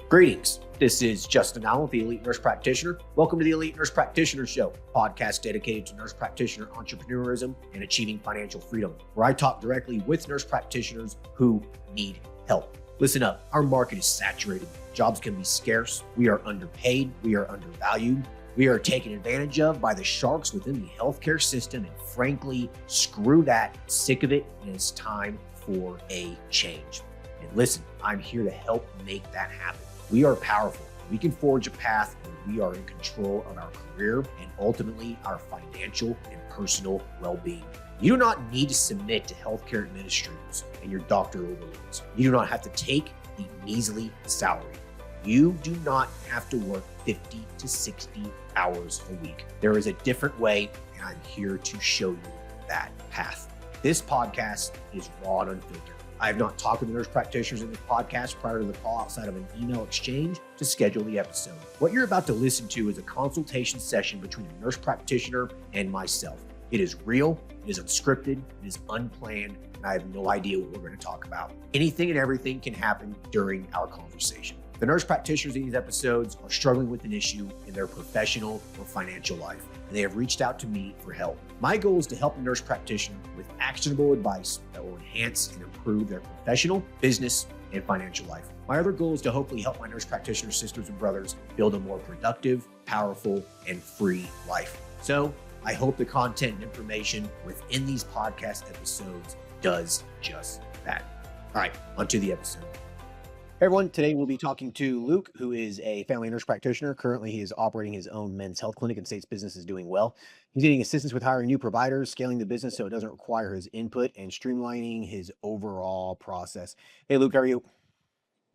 Greetings. This is Justin Allen, the Elite Nurse Practitioner. Welcome to the Elite Nurse Practitioner Show, a podcast dedicated to nurse practitioner entrepreneurism and achieving financial freedom, where I talk directly with nurse practitioners who need help. Listen up, our market is saturated. Jobs can be scarce. We are underpaid. We are undervalued. We are taken advantage of by the sharks within the healthcare system. And frankly, screw that. Sick of it. And it's time for a change. And listen, I'm here to help make that happen. We are powerful. We can forge a path where we are in control of our career and ultimately our financial and personal well-being. You do not need to submit to healthcare administrators and your doctor overlords. You do not have to take the measly salary. You do not have to work 50 to 60 hours a week. There is a different way, and I'm here to show you that path. This podcast is raw and unfiltered. I have not talked with the nurse practitioners in this podcast prior to the call outside of an email exchange to schedule the episode. What you're about to listen to is a consultation session between a nurse practitioner and myself. It is real, it is unscripted, it is unplanned, and I have no idea what we're going to talk about. Anything and everything can happen during our conversation. The nurse practitioners in these episodes are struggling with an issue in their professional or financial life, and they have reached out to me for help. My goal is to help a nurse practitioner with actionable advice that will enhance and improve their professional, business, and financial life. My other goal is to hopefully help my nurse practitioner sisters and brothers build a more productive, powerful, and free life. So I hope the content and information within these podcast episodes does just that. All right, onto the episode. Hey everyone, today we'll be talking to Luke, who is a family nurse practitioner. Currently, he is operating his own men's health clinic and states business is doing well. He's getting assistance with hiring new providers, scaling the business so it doesn't require his input, and streamlining his overall process. Hey Luke, how are you?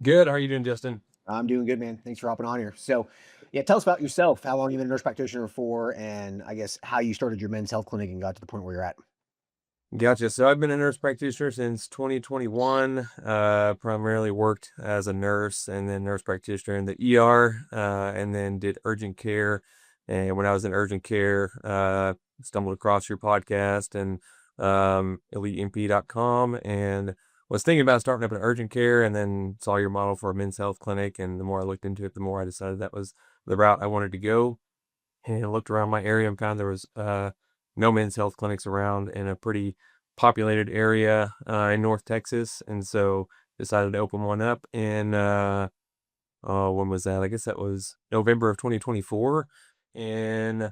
Good. How are you doing, Justin? I'm doing good, man. Thanks for hopping on here. So, yeah, tell us about yourself. How long you've been a nurse practitioner for, and I guess how you started your men's health clinic and got to the point where you're at. Gotcha. So I've been a nurse practitioner since 2021. Primarily worked as a nurse and then nurse practitioner in the ER, and then did urgent care. And when I was in urgent care, stumbled across your podcast and EliteMP.com, and was thinking about starting up an urgent care, and then saw your model for a men's health clinic. And the more I looked into it, the more I decided that was the route I wanted to go. And I looked around my area and found there was no men's health clinics around in a pretty populated area in North Texas. And so decided to open one up in, when was that? I guess that was November of 2024. In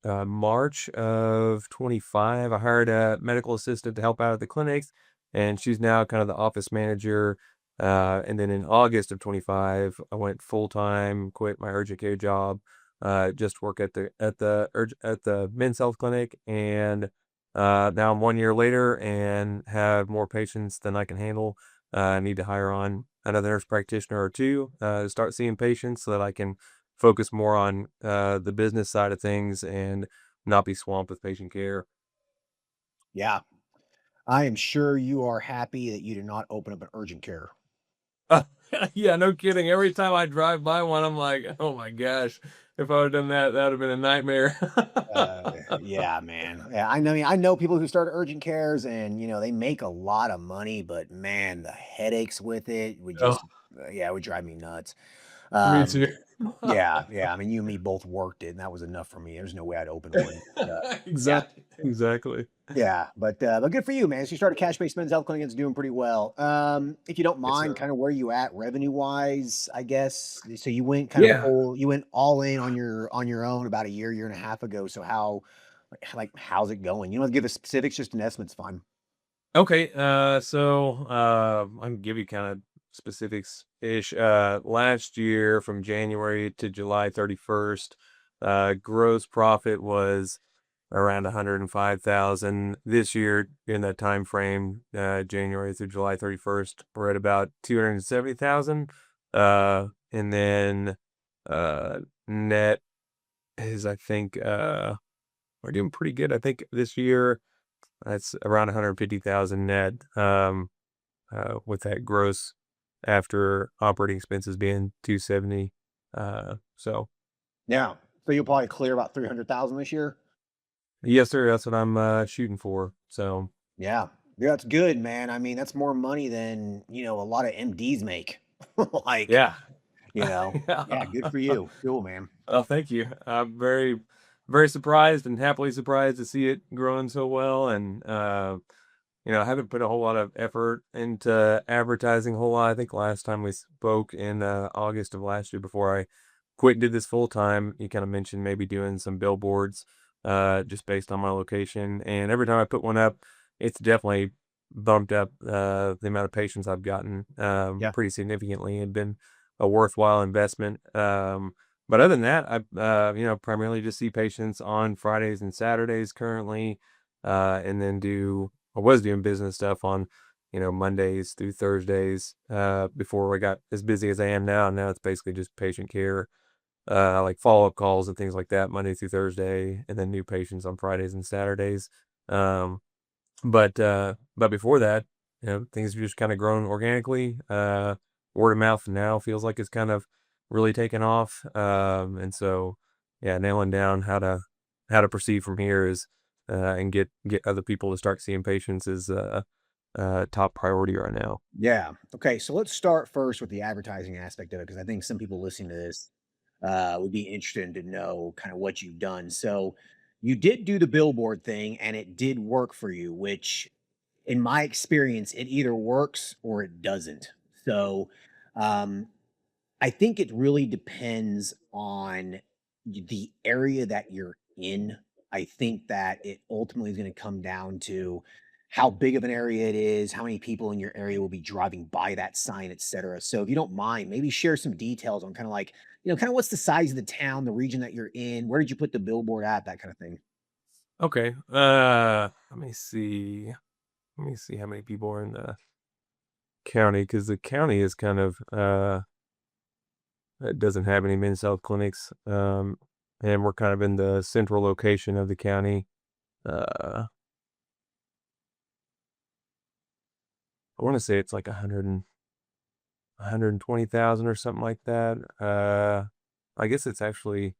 March of 25, I hired a medical assistant to help out at the clinics, and she's now kind of the office manager. And then in August of 25, I went full-time, quit my urgent care job, just work at the men's health clinic. And now I'm 1 year later and have more patients than I can handle. I need to hire on another nurse practitioner or two to start seeing patients so that I can focus more on the business side of things and not be swamped with patient care. Yeah, I am sure you are happy that you did not open up an urgent care. Yeah, no kidding. Every time I drive by one, I'm like, oh my gosh, if I would have done that, that would have been a nightmare. Yeah, man. Yeah, I know people who start urgent cares and, they make a lot of money, but man, the headaches with it would Oh, just, it would drive me nuts. me Um, too. yeah. I mean, you and me both worked it, and that was enough for me. There's no way I'd open one. Yeah, Exactly. yeah. But good for you, man. So you started cash-based men's health clinic. It's doing pretty well. If you don't Yes, mind, sir. kind of where you at revenue-wise, I guess. So you went Yeah. you went all in on your own about a year and a half ago. So how's it going? You don't have to give us specifics, just an estimate's fine. Okay. So I can give you kind of specifics ish. Last year from January to July 31st, gross profit was around 105,000. This year in that time frame, January through July 31st, we're at about 270,000. And then net is, I think, we're doing pretty good. I think this year that's around 150,000 net, with that gross after operating expenses being 270. So Yeah. So you'll probably clear about 300,000 this year. yes, sir. That's what I'm shooting for. So Yeah. Yeah, that's good, man. I mean, that's more money than, a lot of MDs make. Like, Yeah. you know, yeah, good Yeah. for you. Cool, man. Oh, thank you. I'm very, very surprised and happily surprised to see it growing so well. And, I haven't put a whole lot of effort into advertising a whole lot. I think last time we spoke in August of last year before I quit and did this full time, you kind of mentioned maybe doing some billboards just based on my location. And every time I put one up, it's definitely bumped up the amount of patients I've gotten Yeah. pretty significantly and been a worthwhile investment. But other than that, primarily just see patients on Fridays and Saturdays currently, and then I was doing business stuff on, Mondays through Thursdays, before I got as busy as I am now. Now it's basically just patient care, like follow-up calls and things like that, Monday through Thursday, and then new patients on Fridays and Saturdays. Um, but before that, things have just kind of grown organically. Word of mouth now feels like it's kind of really taken off. And so yeah, nailing down how to proceed from here is and get other people to start seeing patients is top priority right now. Yeah. Okay. So let's start first with the advertising aspect of it, because I think some people listening to this would be interested to know kind of what you've done. So you did do the billboard thing and it did work for you, which in my experience, it either works or it doesn't. So um, I think it really depends on the area that you're in. I think that it ultimately is going to come down to how big of an area it is, how many people in your area will be driving by that sign, et cetera. So if you don't mind, maybe share some details on kind of like, kind of what's the size of the town, the region that you're in, where did you put the billboard at, that kind of thing. Okay. Let me see. Let me see how many people are in the county because the county is kind of it doesn't have any men's health clinics. And we're kind of in the central location of the county. I want to say it's like 120,000 or something like that. I guess it's actually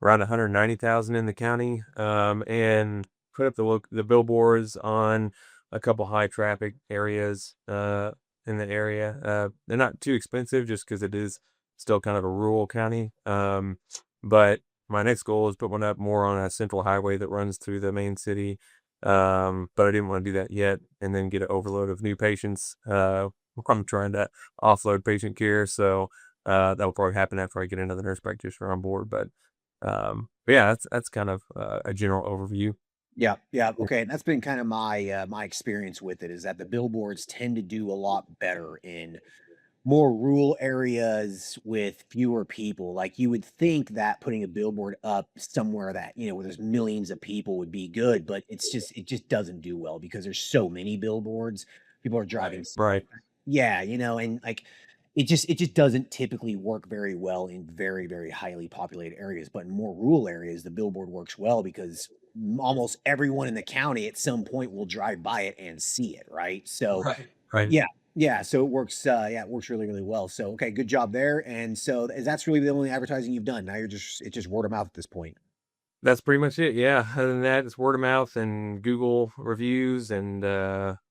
around 190,000 in the county. And put up the billboards on a couple high traffic areas in the area. They're not too expensive just because it is still kind of a rural county. But my next goal is put one up more on a central highway that runs through the main city. But I didn't want to do that yet and then get an overload of new patients. I'm trying to offload patient care. So that will probably happen after I get another nurse practitioner on board. But yeah, that's kind of a general overview. Yeah, yeah, okay, and that's been kind of my experience with it is that the billboards tend to do a lot better in more rural areas with fewer people. Like you would think that putting a billboard up somewhere that, where there's millions of people would be good, but it just doesn't do well because there's so many billboards. People are driving. Right. Yeah, and like it just doesn't typically work very well in very, very highly populated areas. But in more rural areas, the billboard works well because almost everyone in the county at some point will drive by it and see it, right? So Right. yeah, yeah. So it works. Yeah, it works really, really well. So okay, good job there. And so that's really the only advertising you've done. Now it's just word of mouth at this point. That's pretty much it. Yeah. Other than that, it's word of mouth and Google reviews and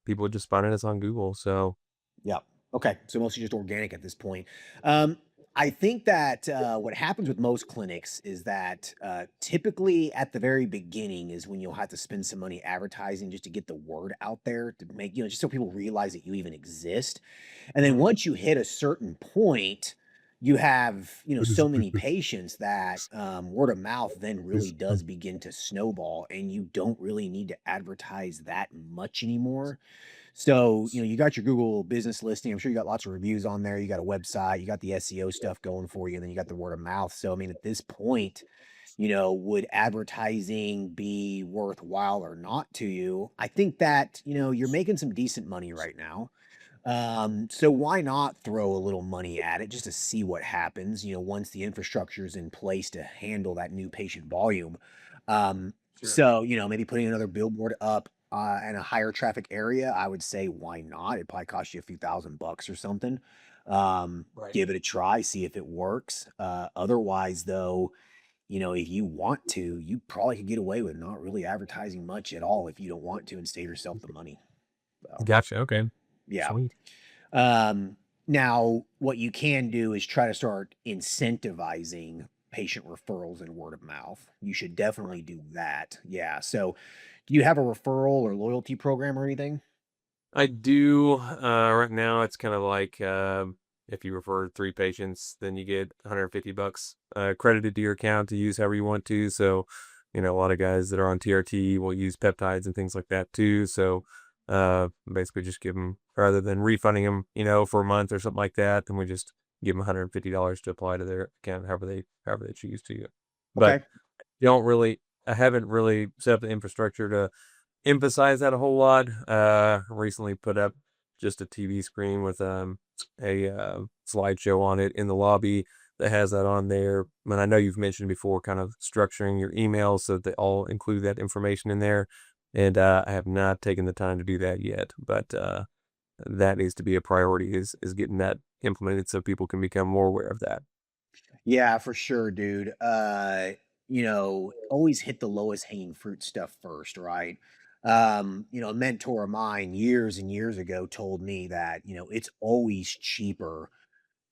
people just finding us on Google. So Yeah. Okay. So mostly just organic at this point. Um, I think that what happens with most clinics is that typically at the very beginning is when you'll have to spend some money advertising just to get the word out there to make, just so people realize that you even exist. And then once you hit a certain point, you have, so many patients that word of mouth then really does begin to snowball and you don't really need to advertise that much anymore. So, you got your Google business listing. I'm sure you got lots of reviews on there. You got a website, you got the SEO stuff going for you, and then you got the word of mouth. So, I mean, at this point, would advertising be worthwhile or not to you? I think that, you're making some decent money right now. So why not throw a little money at it just to see what happens, once the infrastructure is in place to handle that new patient volume. So, maybe putting another billboard up in a higher traffic area, I would say why not? It probably cost you a few $1,000 or something. Give it a try, see if it works. Otherwise, though, if you want to, you probably could get away with not really advertising much at all if you don't want to and save yourself the money. So, gotcha. Okay. yeah. Sweet. Um, Now, what you can do is try to start incentivizing patient referrals and word of mouth. You should definitely do that. Yeah. So, do you have a referral or loyalty program or anything? I do. Right now, it's kind of like if you refer 3 patients, then you get $150 credited to your account to use however you want to. So, a lot of guys that are on TRT will use peptides and things like that too. So, basically, just give them rather than refunding them, for a month or something like that, then we just give them $150 to apply to their account, however they choose to. But Okay. don't really, I haven't really set up the infrastructure to emphasize that a whole lot. Recently put up just a TV screen with a slideshow on it in the lobby that has that on there. And I know you've mentioned before, kind of structuring your emails so that they all include that information in there. And I have not taken the time to do that yet, but that needs to be a priority is getting that implemented so people can become more aware of that. Yeah, for sure, dude. Always hit the lowest hanging fruit stuff first, right? A mentor of mine years and years ago told me that, it's always cheaper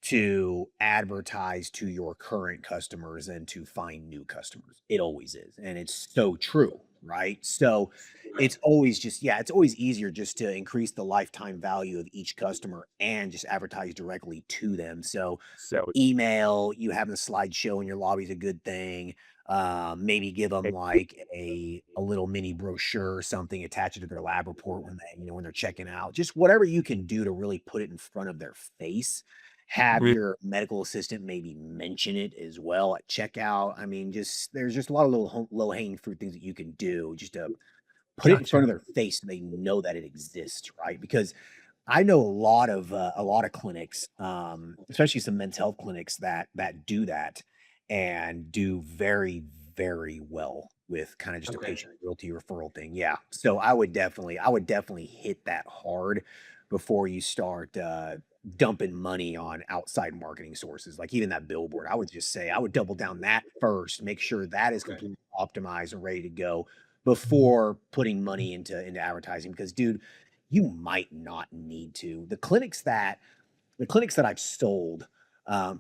to advertise to your current customers and to find new customers. It always is. And it's so true, right? So it's always just, yeah, it's always easier just to increase the lifetime value of each customer and just advertise directly to them. So So email, you having a slideshow in your lobby is a good thing. Maybe give them like a little mini brochure or something, attach it to their lab report when when they're checking out. Just whatever you can do to really put it in front of their face. Have your medical assistant maybe mention it as well at checkout. I mean, just there's just a lot of little low hanging fruit things that you can do just to put it in front gotcha. of their face so they know that it exists, right? Because I know a lot of clinics, especially some men's health clinics that do that and do very, very well with kind of just a Okay. patient loyalty referral thing. Yeah. So I would definitely hit that hard before you start dumping money on outside marketing sources, like even that billboard. I would just say I would double down that first, make sure that is Okay. completely optimized and ready to go before putting money into advertising. Because, dude, you might not need to. The clinics that I've sold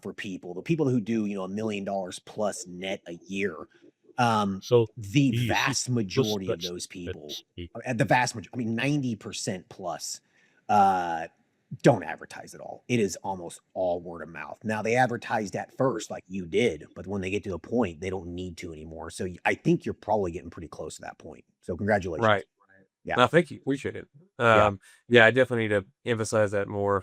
for people, the people who do $1 million plus net a year, um, So the you see vast plus majority of those people, that's the at the vast majority, I mean 90% plus, uh, don't advertise at all. It is almost all word of mouth. Now they advertised at first, like you did, but when they get to a point, they don't need to anymore. So I think you're probably getting pretty close to that point. So congratulations. Right. Yeah, No, thank you. Appreciate it. yeah. Yeah, I definitely need to emphasize that more.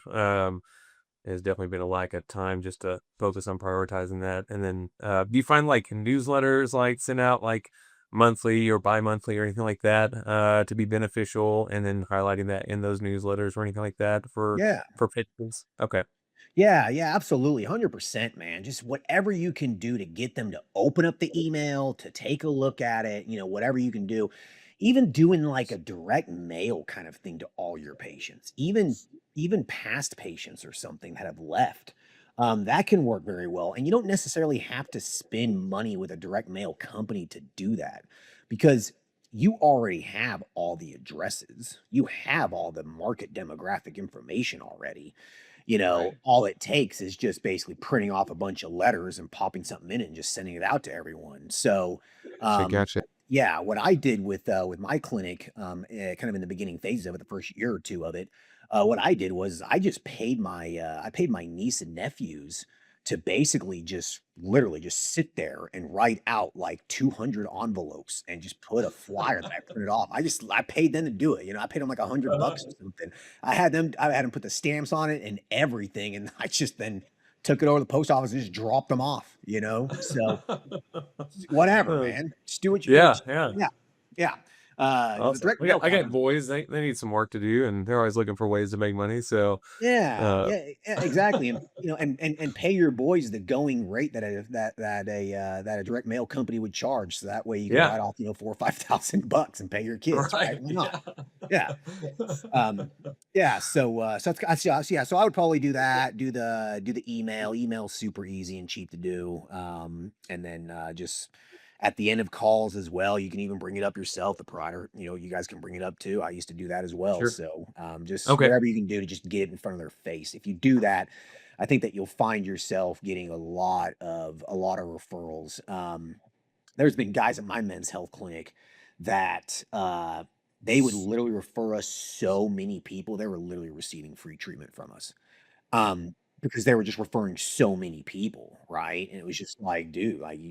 There's definitely been a lack of time just to focus on prioritizing that. And then, do you find like newsletters like sent out like monthly or bi-monthly or anything like that, to be beneficial, and then highlighting that in those newsletters or anything like that Yeah. for patrons? Okay. Yeah, yeah, absolutely. 100%, man. Just whatever you can do to get them to open up the email, to take a look at it, whatever you can do. Even doing like a direct mail kind of thing to all your patients, even past patients or something that have left. That can work very well. And you don't necessarily have to spend money with a direct mail company to do that because you already have all the addresses. You have all the market demographic information already. Right. All it takes is just basically printing off a bunch of letters and popping something in it and just sending it out to everyone. So, Gotcha, um, gotcha. yeah, what I did with my clinic, kind of in the beginning phases of it, the first year or two of it, what I did was I paid my niece and nephews to basically just literally just sit there and write out like 200 envelopes and just put a flyer that I printed off. I paid them to do it. I paid them like $100 or something. I had them put the stamps on it and everything, and I just then took it over to the post office and just dropped them off. So whatever, Uh, man. Just do what you do. yeah, yeah. Yeah, yeah. The Awesome. direct mail I got company. boys. They need some work to do, and they're always looking for ways to make money. So, Yeah, uh, yeah, yeah, exactly, and and pay your boys the going rate that a direct mail company would charge, so that way you can yeah. write off 4 or 5 thousand bucks and pay your kids, right? Right. Why not? Yeah. Yeah. Um, yeah, so I would probably do that, do the email. Email's super easy and cheap to do. And then just at the end of calls as well, you can even bring it up yourself, the provider, you guys can bring it up too. I used to do that as well. Sure. So, just Okay. whatever you can do to just get it in front of their face. If you do that, I think that you'll find yourself getting a lot of referrals. There's been guys at my men's health clinic that they would literally refer us so many people. They were literally receiving free treatment from us. Because they were just referring so many people, right? And it was just like, dude, like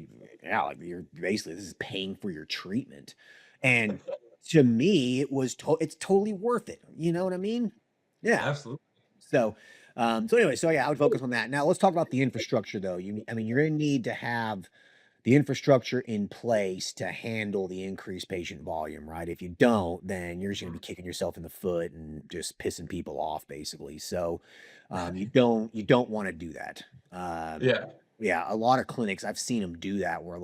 yeah, like you're basically this is paying for your treatment. And to me, it's totally worth it. You know what I mean? Yeah. Absolutely. So so anyway, so yeah, I would focus on that. Now let's talk about the infrastructure though. I mean, you're gonna need to have the infrastructure in place to handle the increased patient volume, right? If you don't, then you're just going to be kicking yourself in the foot and just pissing people off, basically. So, you don't want to do that. Yeah. Yeah, a lot of clinics I've seen them do that where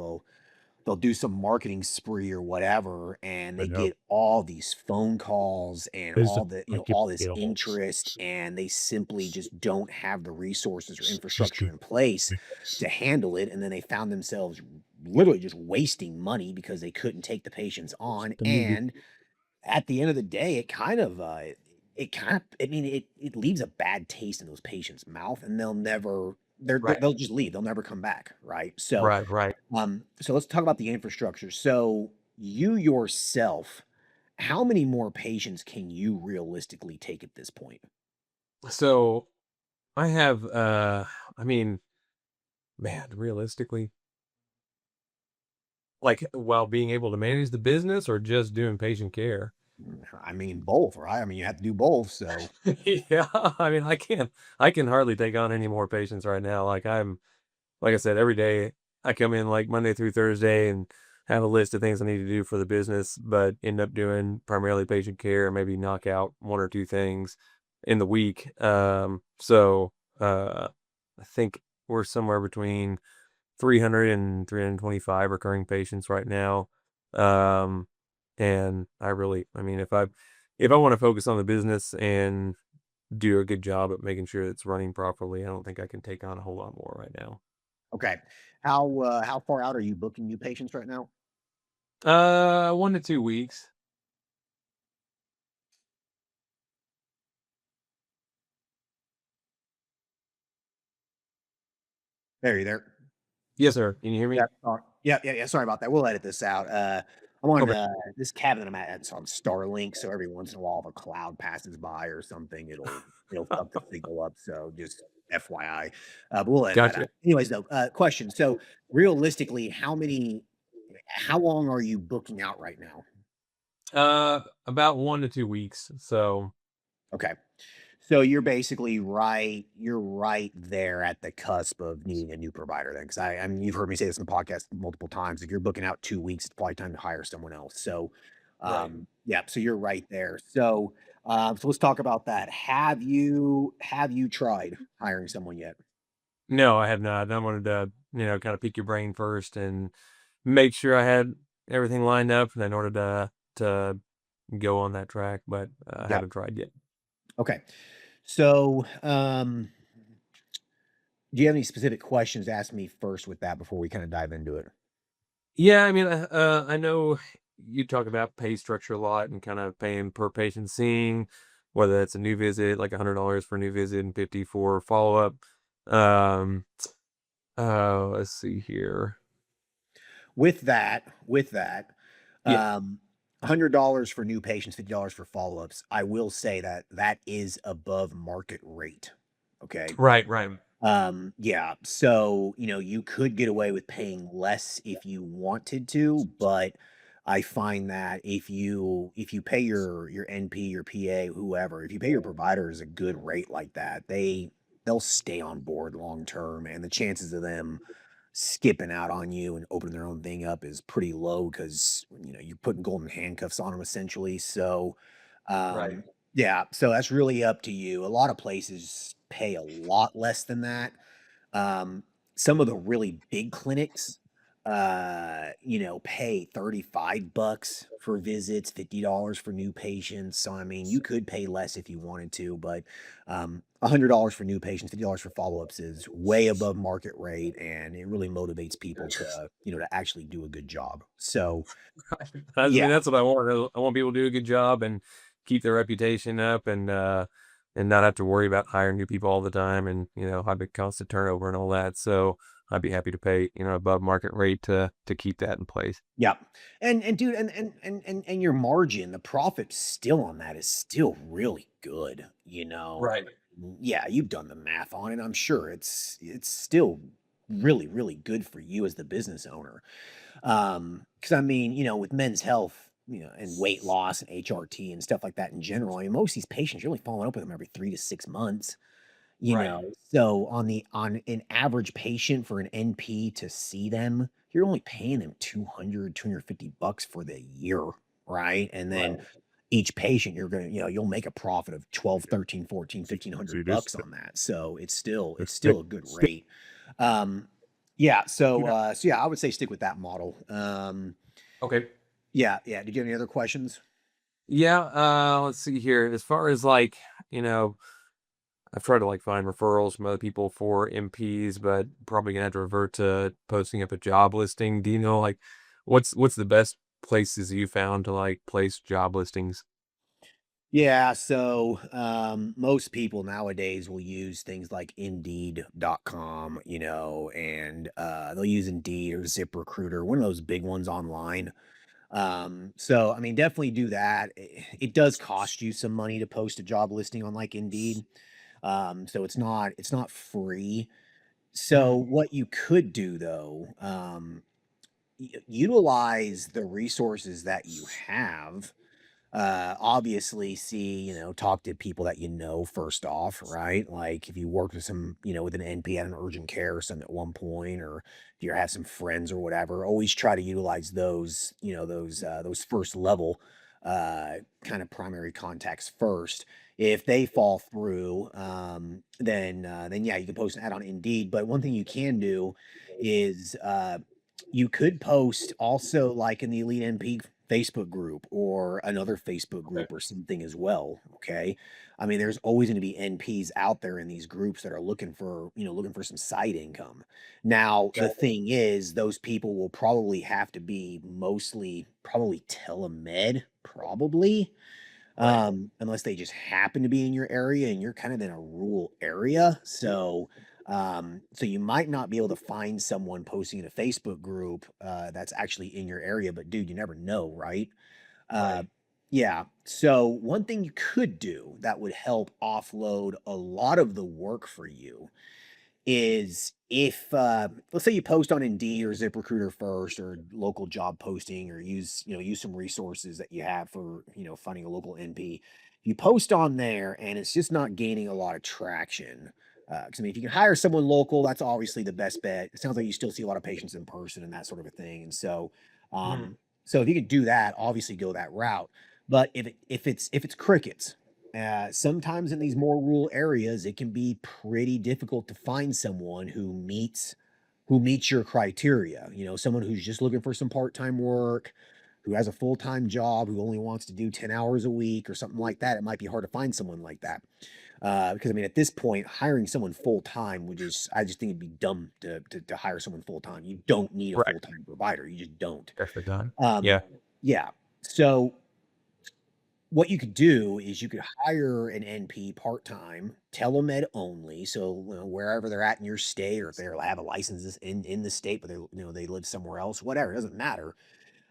they'll do some marketing spree or whatever, and I they know. get all these phone calls and There's all the like all this you know, interest, and they simply just don't have the resources or she's infrastructure good. in place to handle it, and then they found themselves literally just wasting money because they couldn't take the patients on. The movie. And at the end of the day, I mean, it leaves a bad taste in those patients' mouth, and Right. they'll just leave. They'll never come back, right? So, Right. Right. so let's talk about the infrastructure. So you yourself, how many more patients can you realistically take at this point? So I have, I mean, man, realistically, like while being able to manage the business or just doing patient care. I mean, both, right? I mean, you have to do both. So, Yeah. I mean, I can hardly take on any more patients right now. Like I said, every day I come in like Monday through Thursday and have a list of things I need to do for the business, but end up doing primarily patient care, maybe knock out one or two things in the week. I think we're somewhere between 300 and 325 recurring patients right now. Um, and I mean, if I want to focus on the business and do a good job at making sure it's running properly, I don't think I can take on a whole lot more right now. okay. How far out are you booking new patients right now? 1 to 2 weeks. There, you there? Yes, sir. Can you hear Yeah, me? yeah. Sorry about that. We'll edit this out. I'm on Okay. this cabin that I'm at. It's on Starlink, so every once in a while, if a cloud passes by or something, it'll fuck the signal up. So just FYI, but we'll edit that out. Gotcha. Anyways, though, question. So realistically, how long are you booking out right now? About 1 to 2 weeks. So Okay. So you're right there at the cusp of needing a new provider then, because I mean, you've heard me say this in the podcast multiple times. If you're booking out 2 weeks, it's probably time to hire someone else. So, right. yeah, so you're right there. So, so let's talk about that. Have you tried hiring someone yet? No, I have not. I wanted to, kind of pick your brain first and make sure I had everything lined up in order to go on that track, but I Yeah. haven't tried yet. Okay. So, do you have any specific questions to ask me first with that before we kind of dive into it? Yeah, I mean, I know you talk about pay structure a lot and kind of paying per patient seeing, whether it's a new visit, like $100 for a new visit and 50 for follow up. Um, let's see here. With that, Yeah, um, $100 for new patients, $50 for follow-ups. I will say that that is above market rate. Okay. right, right, Yeah. So, you could get away with paying less if you wanted to, but I find that if you pay your NP, your PA, whoever, if you pay your providers a good rate like that, they'll stay on board long term, and the chances of them skipping out on you and opening their own thing up is pretty low because you're putting golden handcuffs on them essentially. So, right. yeah, so that's really up to you. A lot of places pay a lot less than that. Um, some of the really big clinics, pay 35 bucks for visits, $50 for new patients. So I mean, you could pay less if you wanted to, but $100 for new patients, $50 for follow-ups is way above market rate, and it really motivates people to, to actually do a good job. So I yeah, mean, that's what I want. I want people to do a good job and keep their reputation up and not have to worry about hiring new people all the time and, have a constant turnover and all that. So I'd be happy to pay, above market rate to keep that in place. yeah. And dude, and your margin, the profit still on that is still really good. Right. Yeah, you've done the math on it. I'm sure it's still really, really good for you as the business owner. Because I mean, with men's health, and weight loss and HRT and stuff like that in general, I mean, most of these patients, you're only following up with them every 3 to 6 months. Right. So on an average patient for an NP to see them, you're only paying them 250 bucks for the year, right? And then Right. each patient you're gonna, you'll make a profit of 12, 13, 14, See 1,500 this. bucks on that. So it's still a good rate. Um, yeah, so yeah, I would say stick with that model. Okay. Yeah, yeah. Did you have any other questions? Yeah. Let's see here. As far as like, you know, I've tried to like find referrals from other people for MPs, but probably gonna have to revert to posting up a job listing. Do you know like what's the best places you found to like place job listings? Yeah, so most people nowadays will use things like Indeed.com, and they'll use Indeed or ZipRecruiter, one of those big ones online. So I mean, definitely do that. It does cost you some money to post a job listing on like Indeed. So it's not free. So Mhm. what you could do though, utilize the resources that you have. Obviously see, talk to people that first off, right? Like if you worked with with an NP at an urgent care or something at one point, or if you have some friends or whatever, always try to utilize those first level kind of primary contacts first. If they fall through, then yeah, you can post an ad on Indeed. But one thing you can do is you could post also like in the Elite NP Facebook group or another Facebook Okay. group or something as well. Okay. I mean, there's always going to be NPs out there in these groups that are looking for some side income. Now, the Okay. thing is, those people will probably have to be mostly probably telemed, probably, Right. unless they just happen to be in your area and you're kind of in a rural area. So you might not be able to find someone posting in a Facebook group that's actually in your area, but dude, you never know, right? Uh, Right. yeah. So one thing you could do that would help offload a lot of the work for you is if let's say you post on Indeed or ZipRecruiter first or local job posting or use some resources that you have for finding a local NP. You post on there and it's just not gaining a lot of traction. Because I mean, if you can hire someone local, that's obviously the best bet. It sounds like you still see a lot of patients in person and that sort of a thing. And so, Mhm. so if you could do that, obviously go that route. But if it's crickets, sometimes in these more rural areas, it can be pretty difficult to find someone who meets your criteria. Someone who's just looking for some part-time work, who has a full-time job, who only wants to do 10 hours a week or something like that. It might be hard to find someone like that. Because I mean, at this point, hiring someone full-time I just think it'd be dumb to hire someone full-time. You don't need a Right. full-time provider. You just don't. Definitely done. Um, Yeah. yeah. So what you could do is you could hire an NP part-time, telemed only. So wherever they're at in your state, or if they have a license in the state, but they live somewhere else, whatever, it doesn't matter.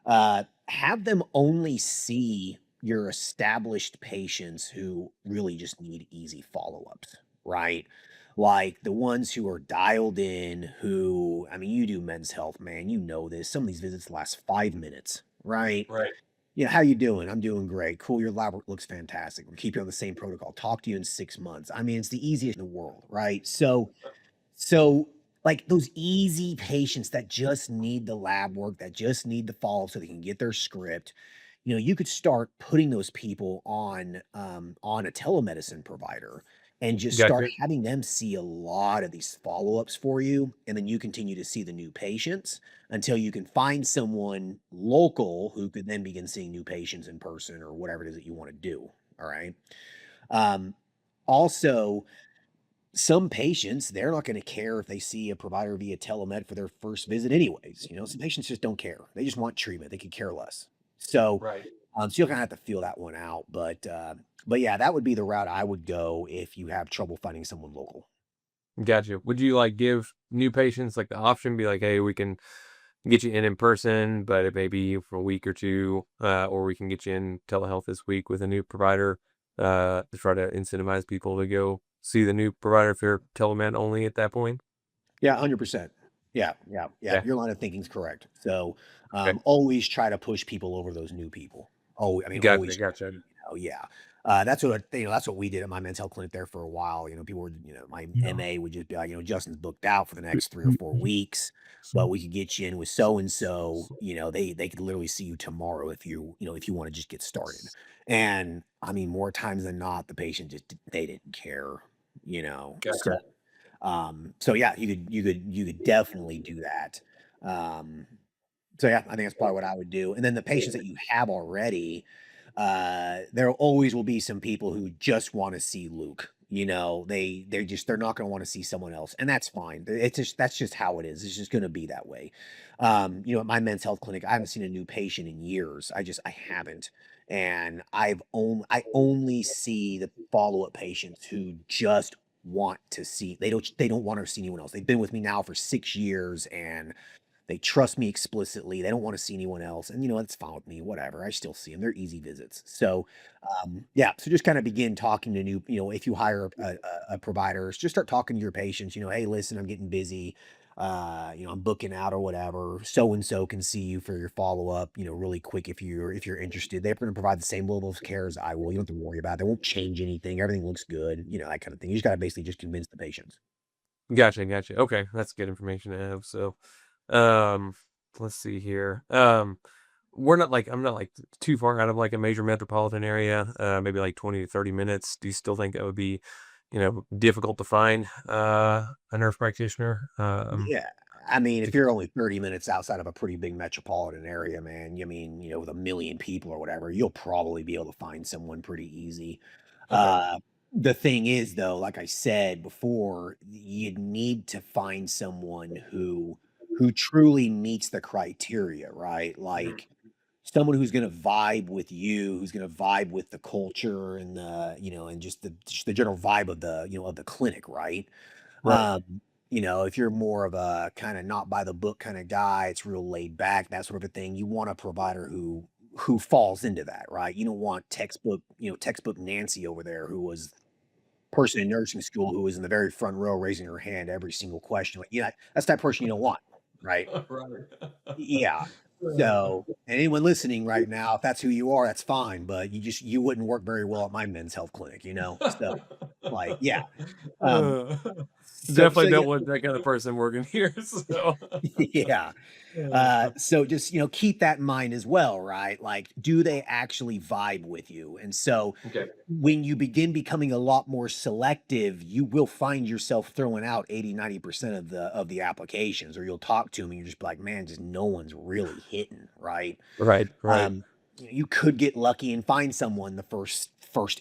Have them only see your established patients who really just need easy follow-ups, right? Like the ones who are dialed in, who, I mean, you do men's health, man, you know this. Some of these visits last 5 minutes, right? Right. Yeah, how you doing? I'm doing great. Cool, your lab work looks fantastic. We'll keep you on the same protocol. Talk to you in 6 months. I mean, it's the easiest in the world, right? So like those easy patients that just need the lab work, that just need the follow so they can get their script, you could start putting those people on a telemedicine provider. and just start Gotcha. having them see a lot of these follow-ups for you, and then you continue to see the new patients until you can find someone local who could then begin seeing new patients in person or whatever it is that you want to do. All right. Um, Also, some patients, they're not going to care if they see a provider via telemed for their first visit, anyways. Some patients just don't care. They just want treatment. They could care less. So, Right. so you're gonna have to feel that one out. But yeah, that would be the route I would go if you have trouble finding someone local. Gotcha. Would you like give new patients like the option, be like, hey, we can get you in person, but it may be for a week or two, or we can get you in telehealth this week with a new provider, to try to incentivize people to go see the new provider if they're telemed only at that point? Yeah, 100%. Yeah, yeah, yeah. Yeah. Your line of thinking is correct. So, Okay. always try to push people over those new people. Oh, I mean, Gotcha. always. Gotcha. Yeah. That's what that's what we did at my mental health clinic there for a while. People were, my MA would just be like, Justin's booked out for the next 3 or 4 weeks, but we could get you in with so and so. They could literally see you tomorrow if you want to just get started. And I mean, more times than not, the patient just they didn't care. You know, so Gotcha. so yeah, you could definitely do that. Um, so yeah, I think that's probably what I would do. And then the patients that you have already, there always will be some people who just want to see Luke. They're not going to want to see someone else, and that's fine. That's just how it is. It's just going to be that way. At my men's health clinic, I haven't seen a new patient in years. I haven't, and I only see the follow up patients who just want to see. They don't want to see anyone else. They've been with me now for 6 years, and they trust me explicitly. They don't want to see anyone else. And that's fine with me. Whatever. I still see them. They're easy visits. So, yeah. So just kind of begin talking to if you hire a provider, just start talking to your patients. Hey, listen, I'm getting busy. I'm booking out or whatever. So and so can see you for your follow up. Really quick if you're interested. They're going to provide the same level of care as I will. You don't have to worry about it. They won't change anything. Everything looks good. That kind of thing. You just got to basically just convince the patients. Gotcha. Gotcha. Okay. That's good information to have. So, um, let's see here. I'm not like too far out of like a major metropolitan area, maybe like 20 to 30 minutes. Do you still think that would be, difficult to find, a nurse practitioner? Yeah. I mean, To, if you're only 30 minutes outside of a pretty big metropolitan area, man, with a million people or whatever, you'll probably be able to find someone pretty easy. okay. Uh, the thing is, though, like I said before, you need to find someone who truly meets the criteria, right? Mhm. Like someone who's going to vibe with you, who's going to vibe with the culture and and just the general vibe of the clinic, right? Right. If you're more of a kind of not by the book kind of guy, it's real laid back, that sort of a thing. You want a provider who falls into that, right? You don't want textbook Nancy over there who was person in nursing school who was in the very front row raising her hand every single question. Like, yeah, that's the type of person you don't want, right? Right. Yeah. So, and anyone listening right now, if that's who you are, that's fine. But you wouldn't work very well at my men's health clinic. So, like, yeah. Um, Uh, so Definitely yeah, don't want that kind of person working here. So, yeah. So just, keep that in mind as well, right? Like, do they actually vibe with you? And so okay. when you begin becoming a lot more selective, you will find yourself throwing out 80, 90% of the applications, or you'll talk to them and you're just like, man, just no one's really hitting, right? Right. Right. Um, you could get lucky and find someone the first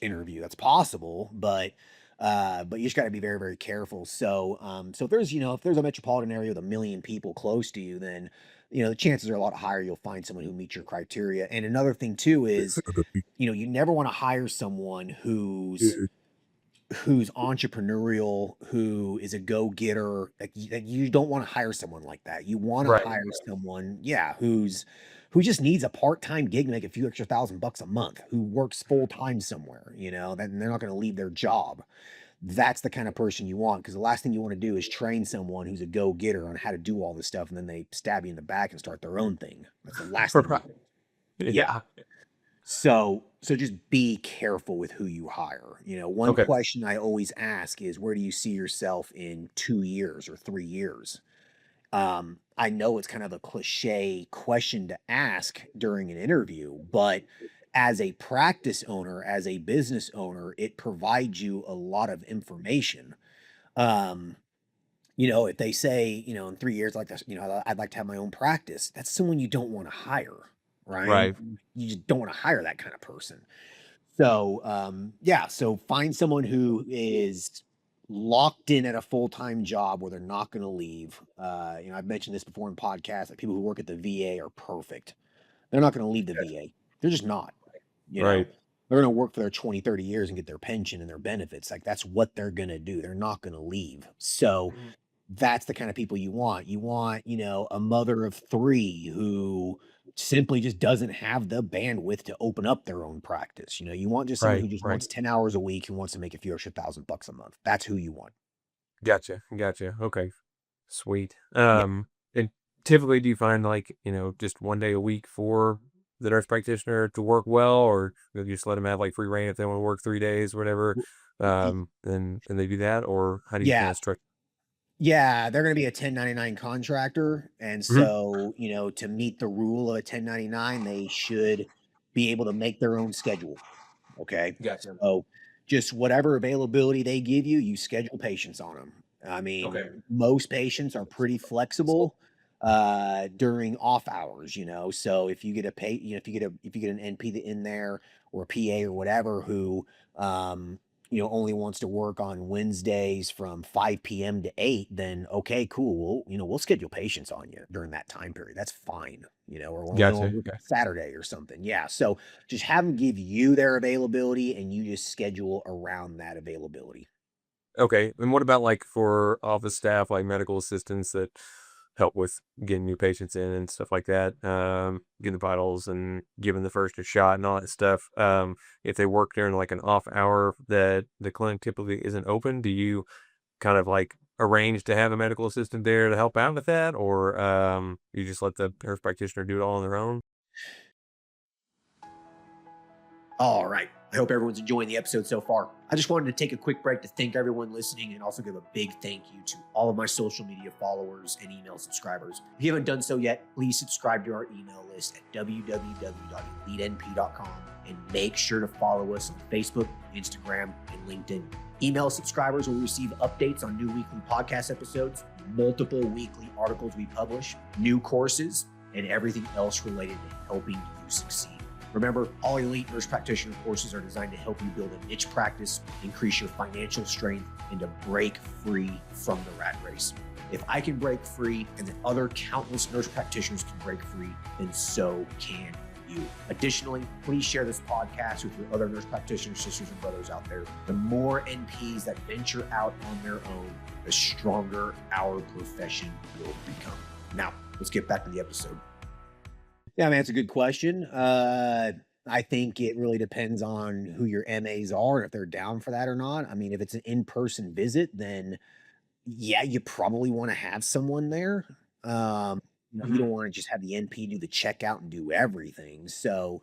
interview. That's possible, but you just got to be very, very careful. So if there's a metropolitan area with a million people close to you, then the chances are a lot higher you'll find someone who meets your criteria. And another thing too is, you never want to hire someone who's entrepreneurial, who is a go-getter. Like you don't want to hire someone like that. You want to Right. hire someone, yeah, who just needs a part-time gig to make a few extra $1,000 a month, who works full-time somewhere, then they're not going to leave their job. That's the kind of person you want, because the last thing you want to do is train someone who's a go-getter on how to do all this stuff, and then they stab you in the back and start their own thing. That's the last thing you Right. want. Yeah. Yeah. So just be careful with who you hire. One Okay. question I always ask is, where do you see yourself in 2 years or 3 years? I know it's kind of a cliche question to ask during an interview, but as a practice owner, as a business owner, it provides you a lot of information. Um, if they say, in 3 years, like this, I'd like to have my own practice, that's someone you don't want to hire, right? Right. You just don't want to hire that kind of person. So, yeah, so find someone who is locked in at a full-time job where they're not going to leave. I've mentioned this before in podcasts, like people who work at the VA are perfect. They're not going to leave the VA. They're just not, you know. Right. They're going to work for their 20, 30 years and get their pension and their benefits. Like that's what they're going to do. They're not going to leave. So, that's the kind of people you want. You want, a mother of three who simply just doesn't have the bandwidth to open up their own practice. You want just someone Right. who just Right. wants 10 hours a week, who wants to make a few extra $1,000 a month. That's who you want. Gotcha. Gotcha. Okay. Sweet. Yeah. And typically, do you find like, just 1 day a week for the nurse practitioner to work well, or you just let them have like free reign if they want to work 3 days, whatever, and they do that, or how do you kind Yeah. of structure? Yeah, they're gonna be a 1099 contractor, and Mhm. so, to meet the rule of a 1099, they should be able to make their own schedule, okay? Gotcha. So, just whatever availability they give you, you schedule patients on them. I Okay. mean, most patients are pretty flexible, during off hours, so if you get a pay if you get an NP in there or a PA or whatever who, um only wants to work on Wednesdays from 5 p.m. to 8, then okay, cool. We'll schedule patients on you during that time period. That's fine, or we'll only want Gotcha. to work on Gotcha. Saturday or something. Yeah. So just have them give you their availability and you just schedule around that availability. Okay. And what about like for office staff, like medical assistants that help with getting new patients in and stuff like that, getting the vitals and giving the first a shot and all that stuff? If they work during like an off hour that the clinic typically isn't open, do you kind of like arrange to have a medical assistant there to help out with that, or you just let the nurse practitioner do it all on their own? All right. I hope everyone's enjoying the episode so far. I just wanted to take a quick break to thank everyone listening and also give a big thank you to all of my social media followers and email subscribers. If you haven't done so yet, please subscribe to our email list at www.elitenp.com and make sure to follow us on Facebook, Instagram, and LinkedIn. Email subscribers will receive updates on new weekly podcast episodes, multiple weekly articles we publish, new courses, and everything else related to helping you succeed. Remember, all Elite Nurse Practitioner courses are designed to help you build a niche practice, increase your financial strength, and to break free from the rat race. If I can break free and the other countless nurse practitioners can break free, then so can you. Additionally, please share this podcast with your other nurse practitioner sisters and brothers out there. The more NPs that venture out on their own, the stronger our profession will become. Now, let's get back to the episode. Yeah, man, it's a good question. I think it really depends on who your MAs are and if they're down for that or not. I mean, if it's an in-person visit, then yeah, you probably want to have someone there. You don't Mhm. want to just have the NP do the checkout and do everything. So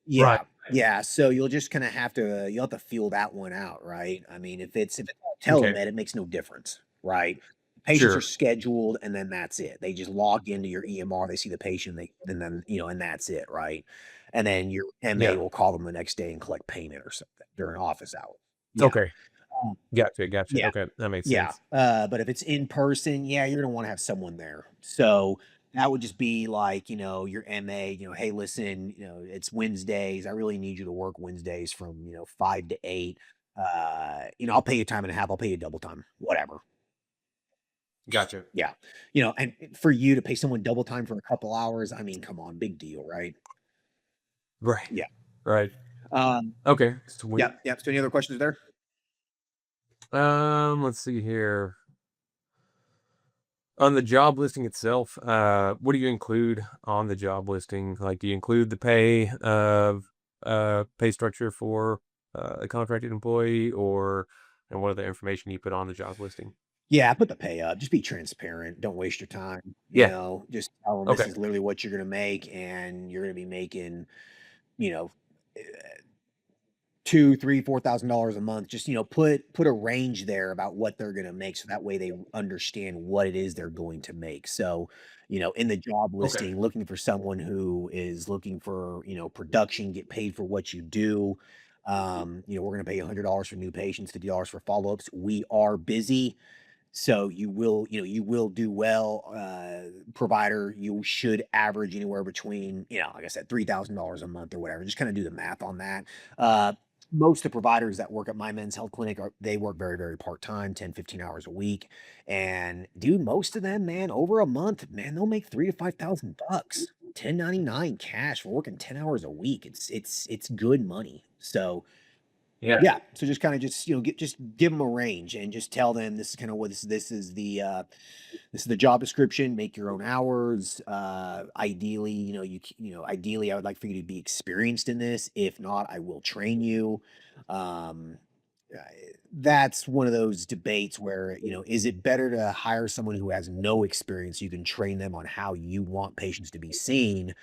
Right. yeah, yeah. So you'll have to feel that one out, right? I mean, if it's all Okay. telemed, it makes no difference, right? Patients are Sure. scheduled and then that's it. They just log into your EMR, they see the patient, and that's it, right? And then your MA Yeah. will call them the next day and collect payment or something during office hours. Yeah. Okay. Um, Gotcha. Gotcha. yeah. Okay. That makes Yeah, sense. but if it's in person, yeah, you're gonna wanna have someone there. So, that would just be like, your MA, "Hey, listen, it's Wednesdays. I really need you to work Wednesdays from, 5 to 8. I'll pay you time and a half. I'll pay you double time, whatever." Gotcha. Yeah. And for you to pay someone double time for a couple hours, I mean, come on, big deal, right? Right. Yeah. Right. Um, Okay. Sweet. yep, yep. So any other questions there? Let's see here. On the job listing itself, what do you include on the job listing? Like, do you include the pay structure for a contracted employee, or and what other information you put on the job listing? Yeah, put the pay up. Just be transparent. Don't waste your time. Yeah. Just tell them this Okay. is literally what you're going to make, and you're going to be making, you know, 2, 3, $4,000 a month. Just, put a range there about what they're gonna make, so that way they understand what it is they're going to make. So, in the job Okay. listing, looking for someone who is looking for, production, get paid for what you do. We're gonna pay you $100 for new patients, $50 for follow-ups. We are busy. So you will do well, provider. You should average anywhere between, like I said, $3,000 a month or whatever. Just kind of do the math on that. Uh, most of the providers that work at my men's health clinic they work very, very part-time, 10, 15 hours a week. And dude, most of them, man, over a month, man, they'll make 3 to 5,000 bucks. 1099 cash for working 10 hours a week. It's good money. So Yeah. yeah, so just kinda just give them a range and just tell them this is kinda what this is the job description, make your own hours. Ideally, ideally, I would like for you to be experienced in this. If not, I will train you. Um, that's one of those debates where, is it better to hire someone who has no experience, you can train them on how you want patients to be seen,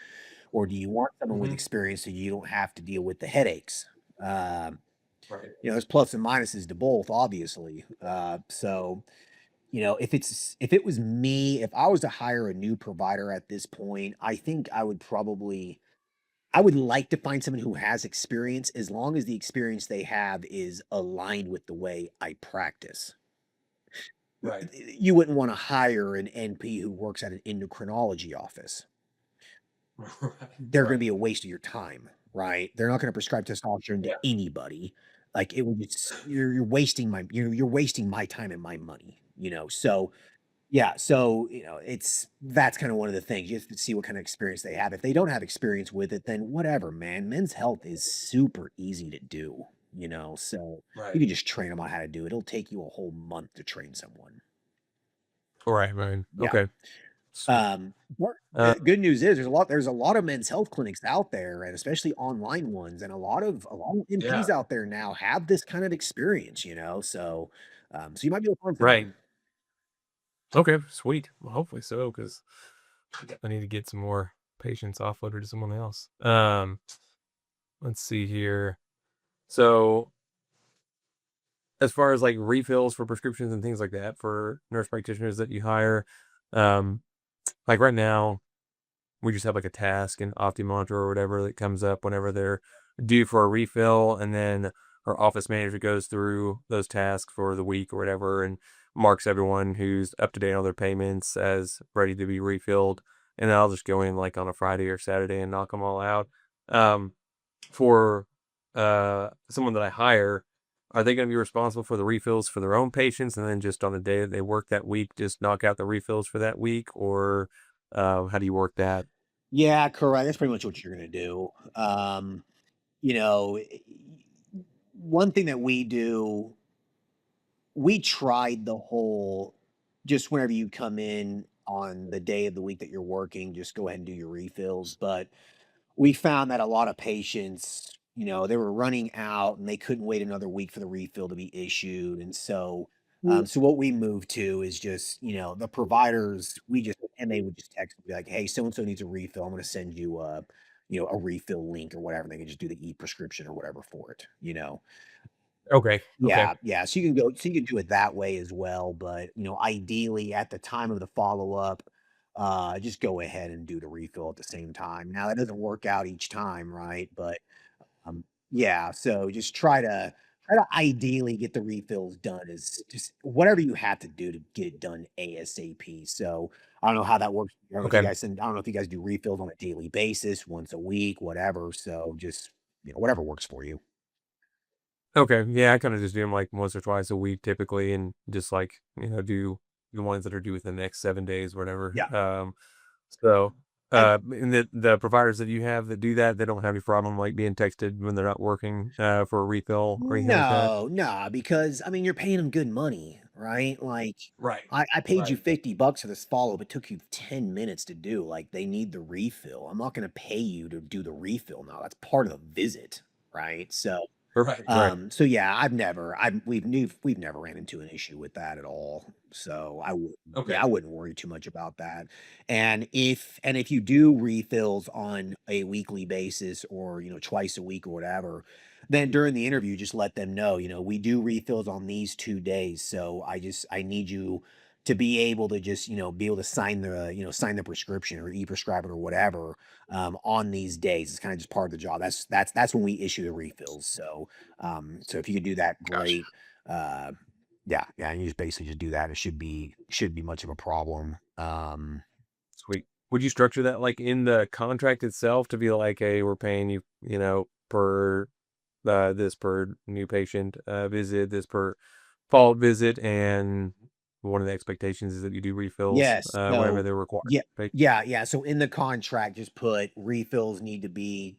or do you want someone with Hmm. experience so you don't have to deal with the headaches? Um Right. there's plus and minuses to both, obviously. So, if it was me, if I was to hire a new provider at this point, I think I would like to find someone who has experience, as long as the experience they have is aligned with the way I practice. Right. You wouldn't want to hire an NP who works at an endocrinology office. Right. They're gonna Right. be a waste of your time, right? They're not gonna prescribe testosterone to Yeah. anybody. Like, it would just you're wasting you're wasting my time and my money, So, yeah, so, that's kinda one of the things. You have to see what kind of experience they have. If they don't have experience with it, then whatever, man. Men's health is super easy to do, So you Right. can just train them on how to do it. It'll take you a whole month to train someone. Right. Right. Yeah. Okay. Sweet. What Uh, good news is there's a lot of men's health clinics out there, and especially online ones, and a lot of yeah. NPs out there now have this kind of experience, so you might be able to find Right. someone. Okay. Sweet. Well, hopefully so, because I need to get some more patients offloaded to someone else. Let's see here. So, as far as like refills for prescriptions and things like that for nurse practitioners that you hire, um, like right now, we just have like a task in OptiMonitor or whatever that comes up whenever they're due for a refill, and then our office manager goes through those tasks for the week or whatever and marks everyone who's up to date on their payments as ready to be refilled. And then I'll just go in like on a Friday or Saturday and knock them all out. Um, for someone that I hire, are they going to be responsible for the refills for their own patients, and then just on the day that they work that week, just knock out the refills for that week, or how do you work that? Yeah, correct. That's pretty much what you're gonna do. You know, one thing that we tried the whole just whenever you come in on the day of the week that you're working, just go ahead and do your refills. But we found that a lot of patients, they were running out and they couldn't wait another week for the refill to be issued. And so what we moved to is just, the providers, and they would just text and be like, hey, so and so needs a refill. I'm going to send you a refill link or whatever. And they can just do the e-prescription or whatever for it. Okay. Okay. Yeah, yeah, so you can do it that way as well, but, ideally, at the time of the follow-up, just go ahead and do the refill at the same time. Now, that doesn't work out each time, right? But, yeah, so just try to ideally get the refills done, as just whatever you have to do to get it done ASAP. So, I don't know how that works. Okay. I don't know if you guys do refills on a daily basis, once a week, whatever, so just, whatever works for you. Okay. Yeah, I kind of just do them like once or twice a week typically, and just like do the ones that are due within the next 7 days, whatever. Yeah. So and the providers that you have that do that, they don't have any problem like being texted when they're not working for a refill or anything like that. No, no, because I mean you're paying them good money, right? Like Right. I paid you Right. $50 for this follow, but it took you 10 minutes to do. Like they need the refill. I'm not gonna pay you to do the refill now. That's part of the visit, right? So Right. So yeah, we've never ran into an issue with that at all. So Okay. I wouldn't worry too much about that. And if you do refills on a weekly basis or twice a week or whatever, then during the interview just let them know, we do refills on these 2 days. So I need you to be able to just be able to sign the prescription or e-prescribe it or whatever on these days. It's kind of just part of the job. That's when we issue the refills. So if you could do that, Gotcha. great. Uh, yeah, and you just basically just do that. It should be much of a problem. Sweet. Would you structure that like in the contract itself to be like, hey, we're paying you, per this per new patient visit, this per follow-up visit, and one of the expectations is that you do refills Yes. whenever So they're required. yeah, Right? yeah. So in the contract, just put refills need to be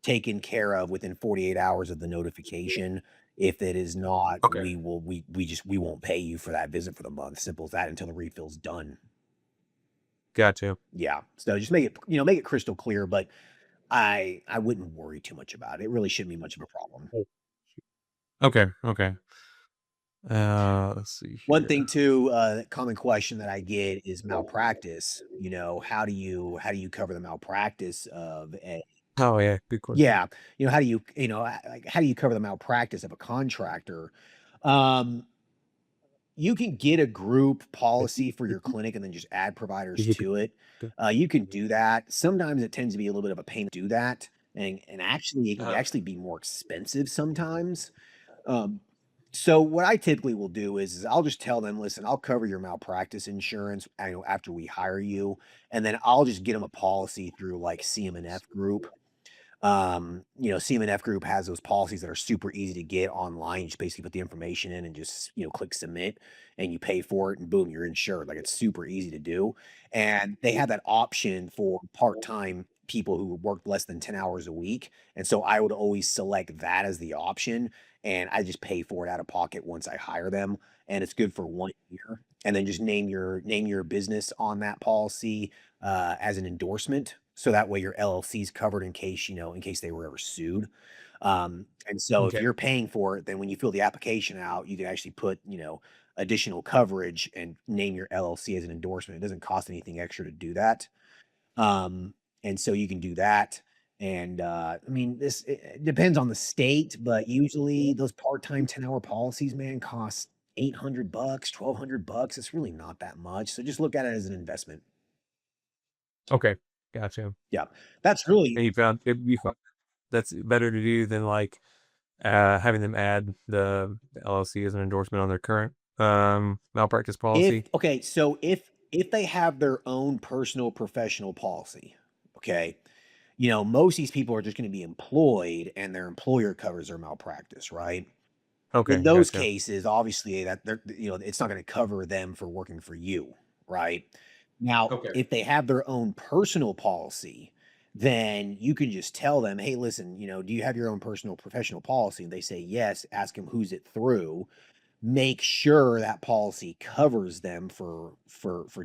taken care of within 48 hours of the notification. If it is not, Okay. we won't pay you for that visit for the month. Simple as that until the refill's done. Gotcha. Yeah. So just make it crystal clear, but I wouldn't worry too much about it. It really shouldn't be much of a problem. Cool. Okay. Okay. Let's see One here. thing too, common question that I get is malpractice. How do you cover the malpractice of a Oh yeah, good question. yeah, how do like how do you cover the malpractice of a contractor? Um, you can get a group policy for your clinic and then just add providers to it. You can do that. Sometimes it tends to be a little bit of a pain to do that, and actually it can Uh, actually be more expensive sometimes. Um, so what I typically will do is I'll just tell them, listen, I'll cover your malpractice insurance, after we hire you, and then I'll just get them a policy through like CM&F Group. CM&F Group has those policies that are super easy to get online. You just basically put the information in and just, click submit and you pay for it and boom, you're insured. Like it's super easy to do. And they have that option for part-time people who work less than 10 hours a week. And so I would always select that as the option and I just pay for it out of pocket once I hire them. And it's good for 1 year. And then just name your business on that policy as an endorsement. So that way your LLC is covered in case they were ever sued. And so if okay. you're paying for it, then when you fill the application out, you can actually put, additional coverage and name your LLC as an endorsement. It doesn't cost anything extra to do that. Um, and so you can do that. And I mean, it depends on the state, but usually those part-time 10-hour policies, man, cost $800, $1,200. It's really not that much. So just look at it as an investment. Okay. Gotcha. Yeah. That's really And you found that's better to do than like having them add the LLC as an endorsement on their current malpractice if policy. okay, so if they have their own personal professional policy, okay, most of these people are just going to be employed and their employer covers their malpractice, right? Okay, In those gotcha. cases, obviously that it's not going to cover them for working for you, right? Now, Okay. if they have their own personal policy, then you can just tell them, "Hey, listen, do you have your own personal professional policy?" And they say yes, ask them who's it through, make sure that policy covers them for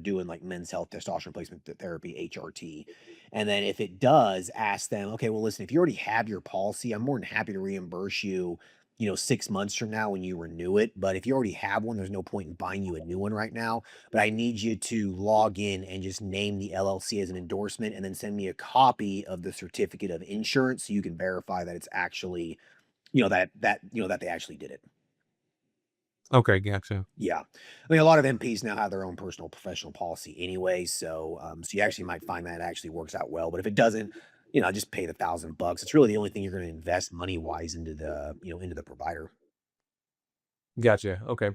doing like men's health testosterone replacement therapy HRT. And then if it does, ask them, okay, well listen, if you already have your policy, I'm more than happy to reimburse you, 6 months from now when you renew it. But if you already have one, there's no point in buying you a new one right now. But I need you to log in and just name the LLC as an endorsement and then send me a copy of the certificate of insurance so you can verify that it's actually, that they actually did it. Okay, gotcha. Yeah. I mean, a lot of MPs now have their own personal professional policy anyway, so you actually might find that actually works out well. But if it doesn't, just pay the $1,000. It's really the only thing you're going to invest money wise into into the provider. Gotcha. Okay,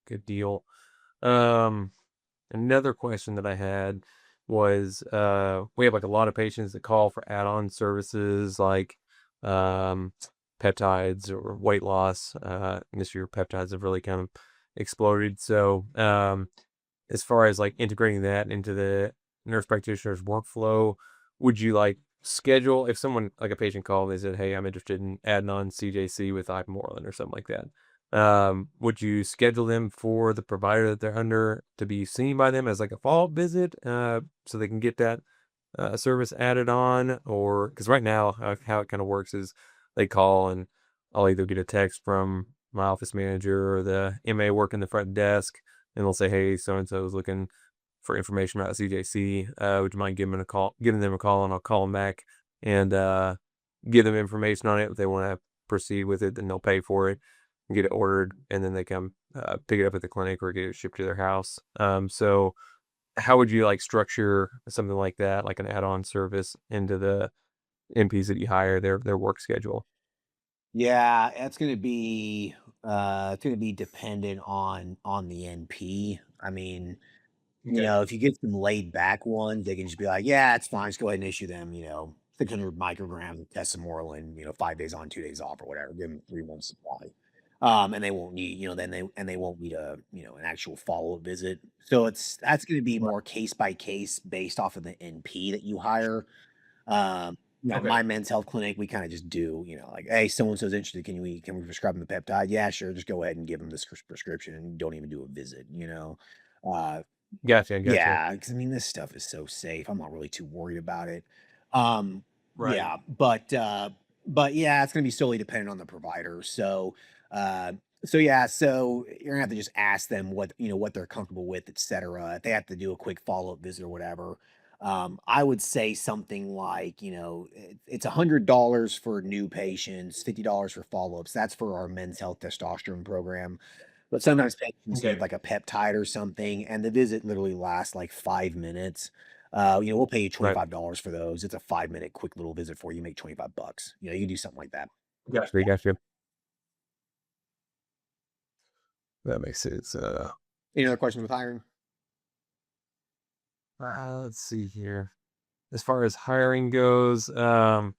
good deal. Um, Another question that I had was we have like a lot of patients that call for add-on services like um peptides or weight loss. And this year peptides have really kind of exploded. So as far as like integrating that into the nurse practitioner's workflow, would you like schedule if someone like a patient called and they said, "Hey, I'm interested in adding on CJC with Ipamorelin or something like that." Would you schedule them for the provider that they're under to be seen by them as like a follow-up visit, so they can get that service added on? Or because right now, how it kind of works is they call, and I'll either get a text from my office manager or the MA working the front desk, and they'll say, "Hey, so and so is looking for information about CJC. Would you mind giving them a call, and I'll call them back and give them information on it. If they want to proceed with it, then they'll pay for it and get it ordered, and then they come pick it up at the clinic or get it shipped to their house. So how would you like structure something like that, like an add-on service into the NPs that you hire, their work schedule? Yeah, it's gonna be dependent on the NP. I mean, Okay. if you get some laid back ones, they can just be like, yeah, it's fine. Just go ahead and issue them, 600 micrograms of tesamorelin, 5 days on, 2 days off or whatever. Give them 3 months supply. And they won't need, they won't need an actual follow-up visit. So that's going to be Right. more case by case based off of the NP that you hire. At Okay. my men's health clinic, we kind of just do, like, hey, so and so's interested. Can we prescribe them the peptide? Yeah, sure. Just go ahead and give them this prescription and don't even do a visit. Uh, Gotcha, gotcha. yeah, because I mean, this stuff is so safe. I'm not really too worried about it. Right. Yeah, but yeah, it's gonna be solely dependent on the provider. Uh, so you're gonna have to just ask them what they're comfortable with, etc. If they have to do a quick follow-up visit or whatever. I would say something like, it's $100 for new patients, $50 for follow-ups. That's for our men's health testosterone program. But sometimes patients need Okay. like a peptide or something, and the visit literally lasts like 5 minutes. We'll pay you Right. $25 for those. It's a 5 minute quick little visit for you. Make $25. You can do something like that. Gotcha, gotcha. That makes sense. Any other questions with hiring? Let's see here. As far as hiring goes, I've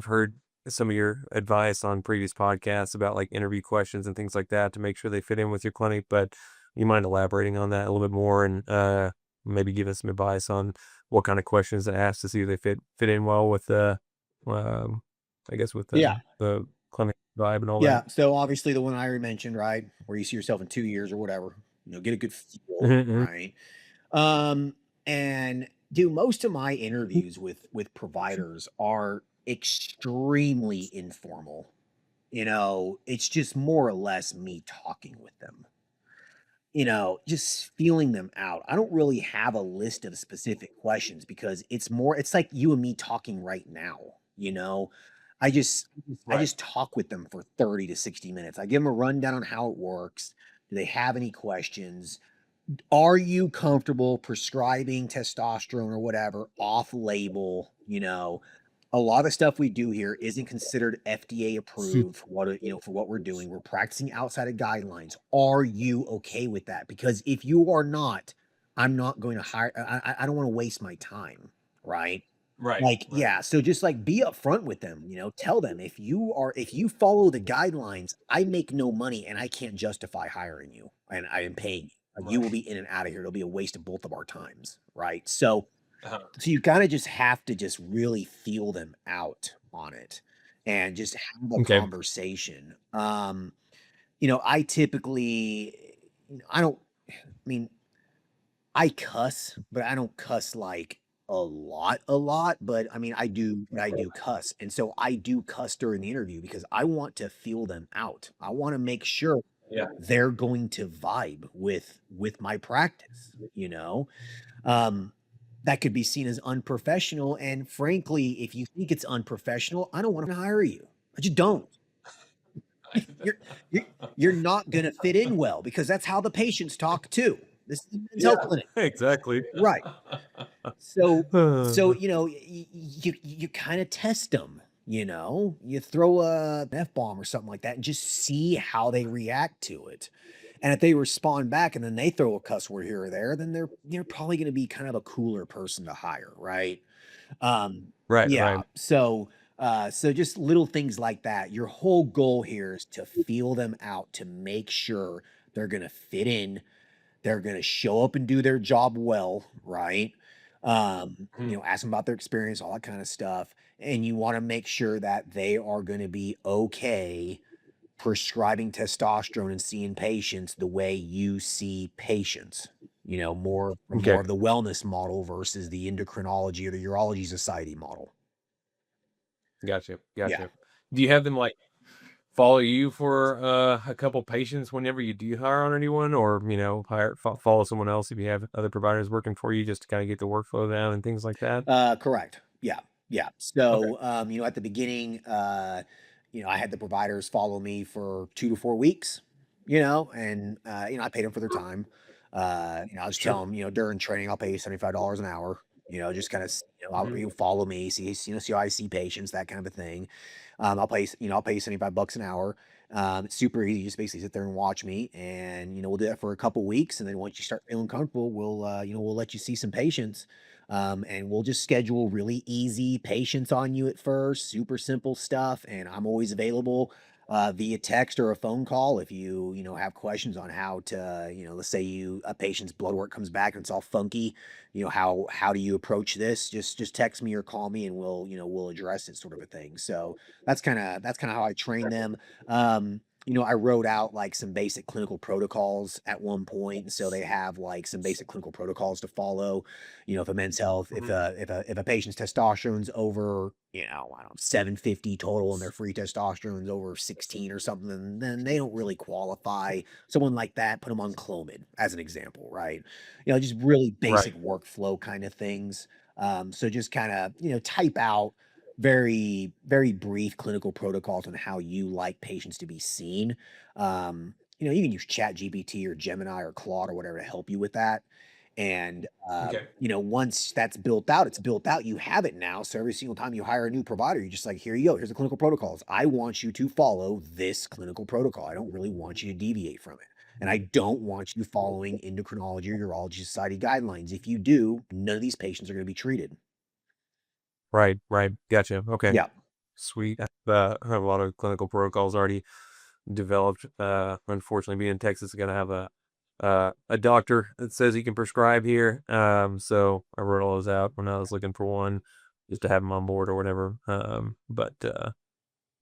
heard some of your advice on previous podcasts about like interview questions and things like that to make sure they fit in with your clinic, but you mind elaborating on that a little bit more and maybe give us some advice on what kind of questions to ask to see if they fit in well with the um I guess with Yeah. the clinic vibe and all that. Yeah. So obviously the one I already mentioned, right? Where you see yourself in 2 years or whatever, get a good feel, Hmm. right? Um, and do most of my interviews with providers are extremely informal. It's just more or less me talking with them. Just feeling them out. I don't really have a list of specific questions because it's like you and me talking right now, you know? I Right. just talk with them for 30 to 60 minutes. I give them a rundown on how it works. Do they have any questions? Are you comfortable prescribing testosterone or whatever off label? A lot of stuff we do here isn't considered FDA approved for what we're doing. We're practicing outside of guidelines. Are you okay with that? Because if you are not, I'm not going to hire. I don't want to waste my time, right? Right. Like, Right. yeah, so just like be upfront with them, tell them if you follow the guidelines, I make no money and I can't justify hiring you and I am paying you. You will Right. be in and out of here. It'll be a waste of both of our times, right? So Uh-huh. you kind of just have to just really feel them out on it and just have a Okay. conversation. I typically I don't I mean, I cuss, but I don't cuss like a lot, but I mean, I do cuss. And so I do cuss during the interview because I want to feel them out. I want to make sure Yeah. they're going to vibe with my practice, Um, that could be seen as unprofessional. And frankly, if you think it's unprofessional, I don't want to hire you. I just don't. You're you're you're not gonna fit in well because that's how the patients talk too. This is a men's health Yeah, clinic. exactly. Right. So Uh, you kinda test them. You throw a F-bomb or something like that and just see how they react to it. And if they respond back and then they throw a cuss word here or there, then they're probably gonna be kind of a cooler person to hire, right? right, Yeah, right. so just little things like that. Your whole goal here is to feel them out, to make sure they're gonna fit in, they're gonna show up and do their job well, right? Mhm. Ask them about their experience, all that kind of stuff. And you want to make sure that they are going to be okay prescribing testosterone and seeing patients the way you see patients. More Okay. of the wellness model versus the endocrinology or the urology society model. Gotcha, Yeah. gotcha. Do you have them like follow you for a couple patients whenever you do hire on anyone, or follow someone else if you have other providers working for you just to kind of get the workflow down and things like that? Correct. Yeah. Yeah. Okay. So, at the beginning, I had the providers follow me for 2 to 4 weeks, and, I paid them for their time. I was Sure. telling them, during training, I'll pay you $75 an hour, just kind of, Mhm. you follow me, see how I see patients, that kind of a thing. I'll pay you 75 bucks an hour. It's super easy. You just basically sit there and watch me, and we'll do that for a couple weeks, and then once you start feeling comfortable, we'll let you see some patients, and we'll just schedule really easy patients on you at first, super simple stuff, and I'm always available via text or a phone call if you have questions on how to, let's say a patient's blood work comes back and it's all funky, how do you approach this? Just text me or call me, and we'll address it, sort of a thing. So that's kind of how I train them. I wrote out like some basic clinical protocols at one point, and so they have like some basic clinical protocols to follow. If a men's health, if Mhm. a patient's testosterone's over, I don't know, 750 total, and their free testosterone's over 16 or something, then they don't really qualify. Someone like that, put them on Clomid as an example, right? Just really Right. basic workflow kind of things. So just kind of, type out very, very brief clinical protocols on how you like patients to be seen. You can use Chat GPT or Gemini or Claude or whatever to help you with that. And Okay. once that's built out, it's built out. You have it now. So every single time you hire a new provider, you're just like, here you go. Here's the clinical protocols. I want you to follow this clinical protocol. I don't really want you to deviate from it. And I don't want you following endocrinology or urology society guidelines. If you do, none of these patients are going to be treated. Right. Right. Gotcha. Okay. Yeah. Sweet. I have a lot of clinical protocols already developed. Unfortunately, being in Texas, I gotta have a doctor that says he can prescribe here. So I wrote all those out when I was looking for one, just to have them on board or whatever. But the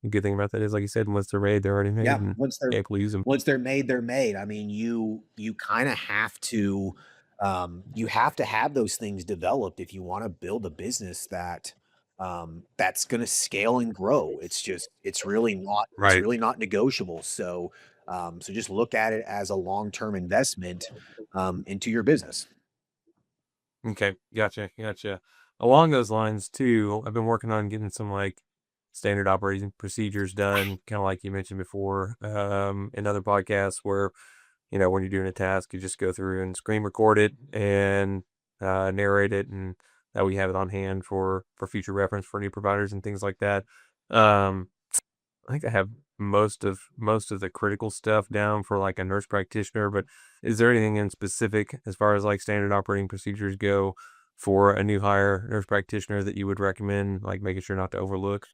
good thing about that is, like you said, once they're already made Yeah, and able to use them. once they're made, they're made. I mean, you kinda have to, you have to have those things developed if you wanna build a business that's gonna scale and grow. It's Right. really not negotiable. So just look at it as a long-term investment, into your business. Okay, gotcha, gotcha. Along those lines too, I've been working on getting some like standard operating procedures done, kind of like you mentioned before, in other podcasts where, when you're doing a task, you just go through and screen record it and narrate it, and that we have it on hand for future reference for new providers and things like that. Um, I think I have most of the critical stuff down for like a nurse practitioner, but is there anything in specific as far as like standard operating procedures go for a new hire nurse practitioner that you would recommend, like making sure not to overlook,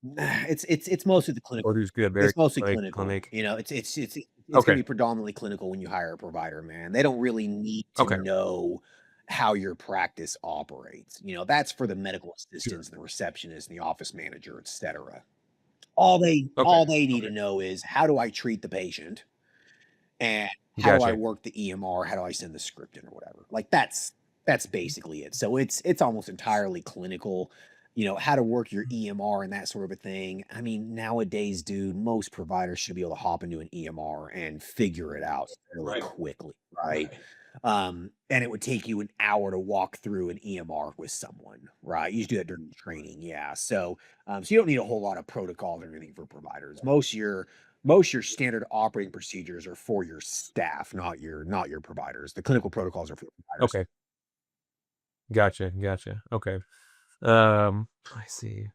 Nah, it's mostly the or clinical. who's good, very It's mostly like clinical. clinic? It's gonna Okay, be predominantly clinical when you hire a provider, man. They don't really need to okay, know how your practice operates. That's for the medical sure, assistants, the receptionist, the office manager, etc. All they need to okay, know is, how do I treat the patient? And how do I gotcha. work the EMR? How do I send the script in or whatever? Like that's basically it. So it's almost entirely clinical, how to work your EMR and that sort of a thing. I mean, nowadays, dude, most providers should be able to hop into an EMR and figure it out fairly Right. quickly, right? And it would take you an hour to walk through an EMR with someone, right? You should do that during training, yeah. So you don't need a whole lot of protocols or anything for providers. Most your standard operating procedures are for your staff, not your providers. The clinical protocols are for the providers. Okay, gotcha. Okay, I see.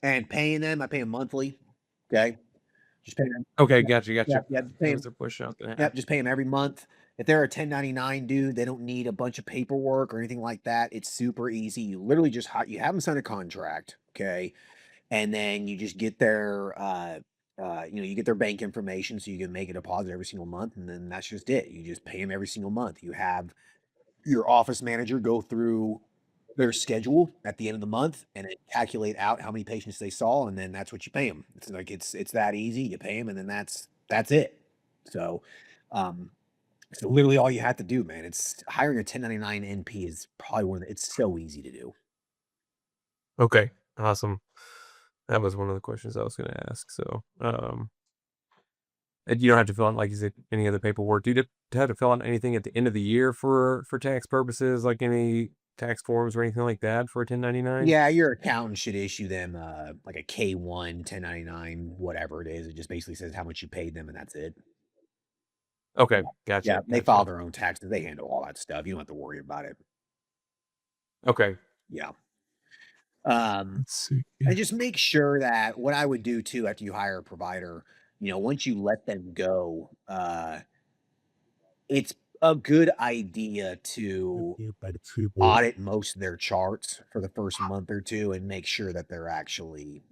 And paying them, I pay them monthly. Okay. Just pay them. Okay, Yeah. Yeah. gotcha. Yeah. That was the push out that I Yep, had. just pay them every month. If they're a 1099 dude, they don't need a bunch of paperwork or anything like that. It's super easy. You literally just you have them sign a contract, okay? And then you just get you get their bank information so you can make a deposit every single month, and then that's just it. You just pay them every single month. You have your office manager go through their schedule at the end of the month and then calculate out how many patients they saw, and then that's what you pay them. It's that easy. You pay them, and then that's it. So, um, It's literally all you have to do, man. It's hiring a 1099 NP is probably it's so easy to do. Okay, awesome. That was one of the questions I was gonna ask. So, and you don't have to fill out, like you said, any other paperwork. Do you have to fill out anything at the end of the year for tax purposes, like any tax forms or anything like that for a 1099? Yeah, your accountant should issue them like a K-1, 1099, whatever it is. It just basically says how much you paid them and that's it. Okay, Yeah. Yeah, gotcha, they file gotcha. their own taxes. They handle all that stuff. You don't have to worry about it. Okay. Yeah. Um, Let's see. and just make sure that what I would do too after you hire a provider, once you let them go, it's a good idea to audit most of their charts for the first month or 2 and make sure that they're actually,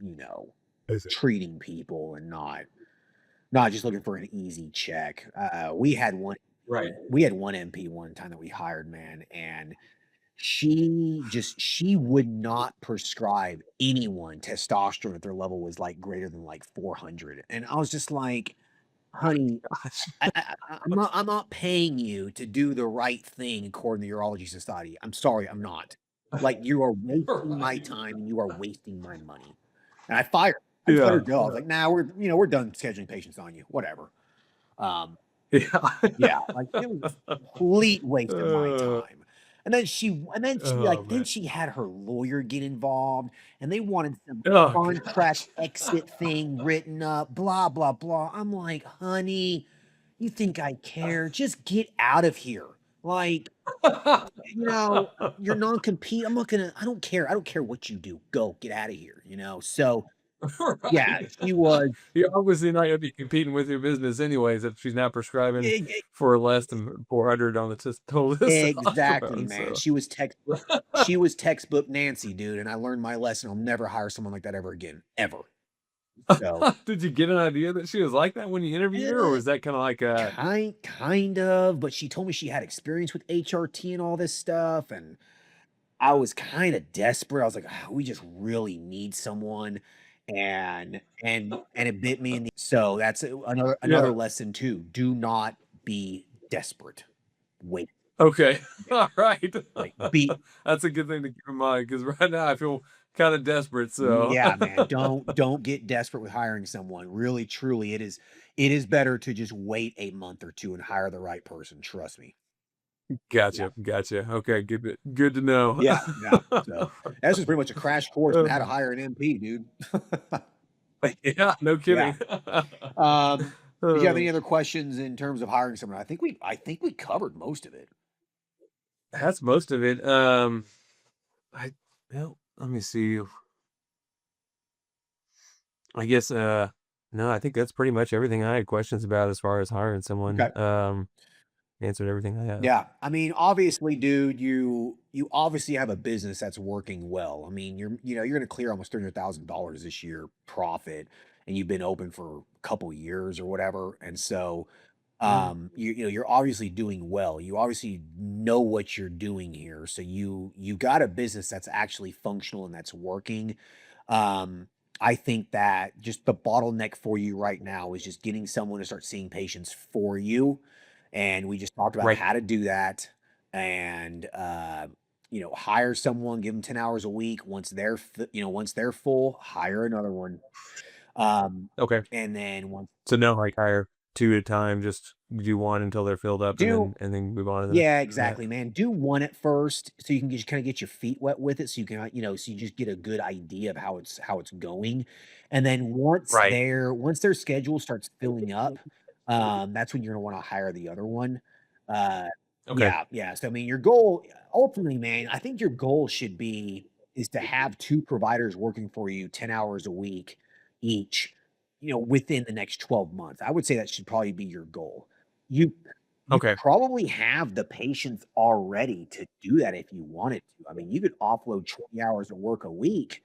treating people and not just looking for an easy check. Right. We had one MP one time that we hired, man, and she would not prescribe anyone testosterone if their level was, like, greater than, like, 400, and I was just like, "Honey, Gosh. I'm not paying you to do the right thing according to Urology Society. I'm sorry, I'm not. Like, you are wasting my Right. time and you are wasting my money." And I just let her Yeah. go. I was like, "Nah, we're done scheduling patients on you, whatever." Um, yeah, like, it was a Yeah. complete waste of my Uh, time. And then oh, then man. she had her lawyer get involved, and they wanted some Oh, contract gosh. exit thing written up, blah, blah, blah. I'm like, "Honey, you think I care? Just get out of here." Like, your non-compete, I don't care. I don't care what you do. Go, get out of here. So, yeah, Right. she was You're obviously not gonna be competing with your business anyways if she's not prescribing e for less than 400 on the total exactly, testosterone, man. so She was textbook Nancy, dude, and I learned my lesson. I'll never hire someone like that ever again, ever. So, Did you get an idea that she was like that when you interviewed her, or eh, was that kinda like a kind of, but she told me she had experience with HRT and all this stuff, and I was kinda desperate. I was like, "Ah, we just really need someone," and it bit me in the so that's another yeah. lesson too. Do not be desperate. Wait. Okay. Yeah, Alright. like, be That's a good thing to keep in mind because right now I feel kinda desperate, so Yeah, man. Don't get desperate with hiring someone. Really, truly, it is better to just wait a month or 2 and hire the right person, trust me. Yeah. Gotcha, gotcha. Okay, good to know. Yeah, yeah. So, that's just pretty much a crash course on how to Uh, hire an MP, dude. yeah, no Yeah. kidding. Did you have Uh, any other questions in terms of hiring someone? I think we covered most of it. that's most of it. I well, let me see. I guess no, I think that's pretty much everything I had questions about as far as hiring someone. Okay. Answered everything I have. Yeah, I mean, obviously, dude, you obviously have a business that's working well. I mean, you're gonna clear almost $300,000 this year profit, and you've been open for a couple years or whatever. And so, Mm, you're obviously doing well. You obviously know what you're doing here. So you got a business that's actually functional and that's working. Um, I think that just the bottleneck for you right now is just getting someone to start seeing patients for you. And we just talked about right. how to do that and hire someone, give them 10 hours a week. Once they're full, hire another one. Um, Okay. and then once So no, like hire two at a time, just do one until they're filled up and do then move on to the next. Yeah, Yeah. exactly, man. Do one at first so you can just kinda get your feet wet with it so you can, so you just get a good idea of how it's going. And then Right. once their schedule starts filling up, that's when you're gonna wanna hire the other one. Uh, Okay. yeah, yeah. So, I mean, your goal ultimately, man, I think your goal should be is to have 2 providers working for you 10 hours a week each, within the next 12 months. I would say that should probably be your goal. You you Okay. probably have the patience already to do that if you wanted to. I mean, you could offload 20 hours of work a week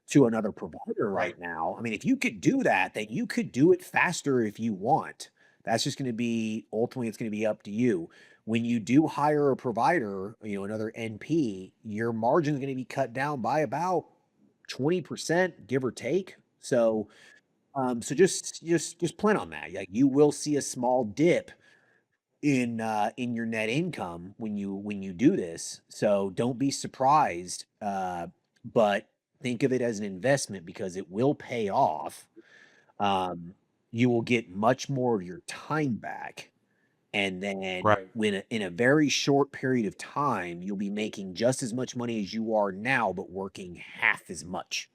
to another provider Right. right now. I mean, if you could do that, then you could do it faster if you want. That's just going to be ultimately it's going to be up to you. When you do hire a provider, another NP, your margin is going to be cut down by about 20%, give or take. So just plan on that. Like you will see a small dip in your net income when you do this. So don't be surprised, but think of it as an investment because it will pay off. Um, you will get much more of your time back, and then Right. when in a very short period of time, you'll be making just as much money as you are now, but working half as much.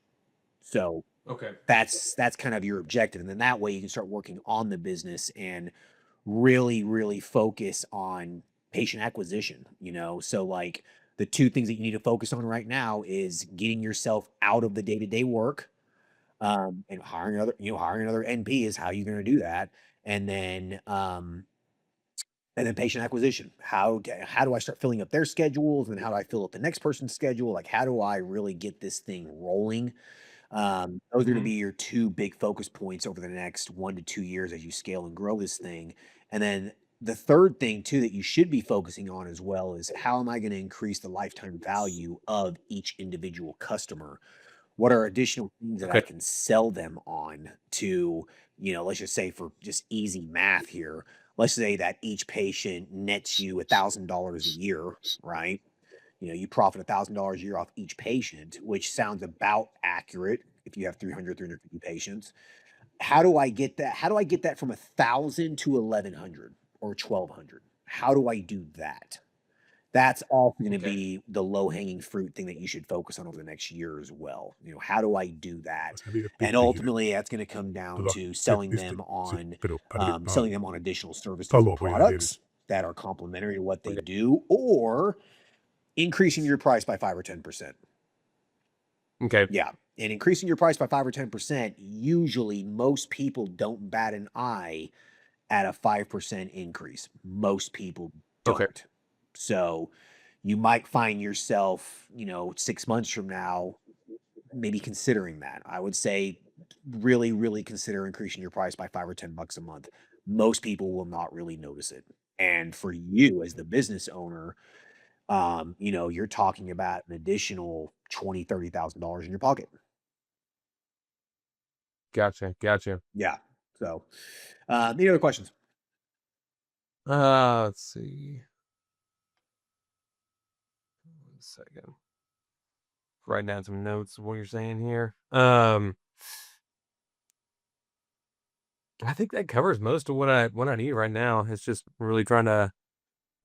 So Okay. that's kind of your objective, and then that way you can start working on the business and really focus on patient acquisition, you know? So, like, the 2 things that you need to focus on right now is getting yourself out of the day-to-day work, and hiring another NP is how you're gonna do that, and then, um, and then patient acquisition. How do I start filling up their schedules, and how do I fill up the next person's schedule? Like, how do I really get this thing rolling? Those are gonna Hmm. be your 2 big focus points over the next 1 to 2 years as you scale and grow this thing. And then the third thing too that you should be focusing on as well is how am I gonna increase the lifetime value of each individual customer? What are additional things that I Okay. can sell them on to, let's just say for just easy math here, let's say that each patient nets you $1,000 a year, right? You profit $1,000 a year off each patient, which sounds about accurate if you have 350 patients. How do I get that? How do I get that from 1,000 to 1,100 or 1,200? How do I do that? That's also going to Okay. be the low hanging fruit thing that you should focus on over the next year as well. How do I do that? Salir a And pedir ultimately, that's going to come down toda to sí, pero selling them on additional services todo and voy a decir, products that are complementary to what they Okay. do, or increasing your price by 5 or 10%. Okay. Yeah. And increasing your price by 5 or 10%, usually most people don't bat an eye at a 5% increase. Most people Okay. don't. So you might find yourself, 6 months from now, maybe considering that. I would say really consider increasing your price by $5 or $10 a month. Most people will not really notice it. And for you as the business owner, you're talking about an additional $20,000, $30,000 in your pocket. Gotcha. Gotcha. Yeah. So, any other questions? Let's see. 1 second. Write down some notes of what you're saying here. I think that covers most of what I need right now. It's just really trying to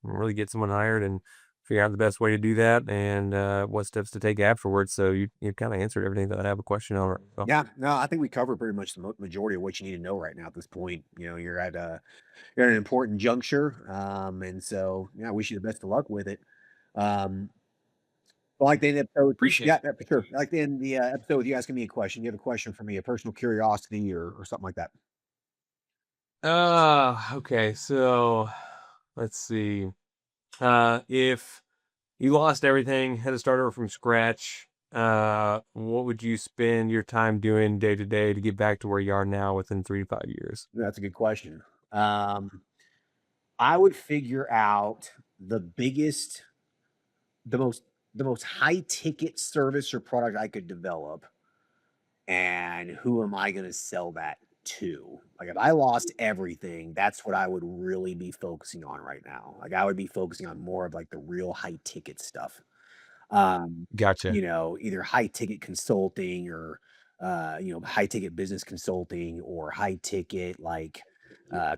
really get someone hired and figure out the best way to do that and what steps to take afterwards. So you kind of answered everything that I have a question on. Right now. Yeah, no, I think we covered pretty much the majority of what you need to know right now at this point. You're at an important juncture, and so yeah, I wish you the best of luck with it. Um, I like the end of the episode. Appreciate Yeah, it. yeah, for sure. I like the end of the episode with you asking me a question. You have a question for me, a personal curiosity or something like that. Okay. So let's see. If you lost everything, had to start over from scratch, what would you spend your time doing day to day to get back to where you are now within 3 to 5 years? That's a good question. Um, I would figure out the biggest, the most, the most high ticket service or product I could develop, and who am I going to sell that to? Like, if I lost everything, that's what I would really be focusing on right now. Like, I would be focusing on more of like the real high ticket stuff. um, Gotcha. either high ticket consulting or high ticket business consulting or high ticket like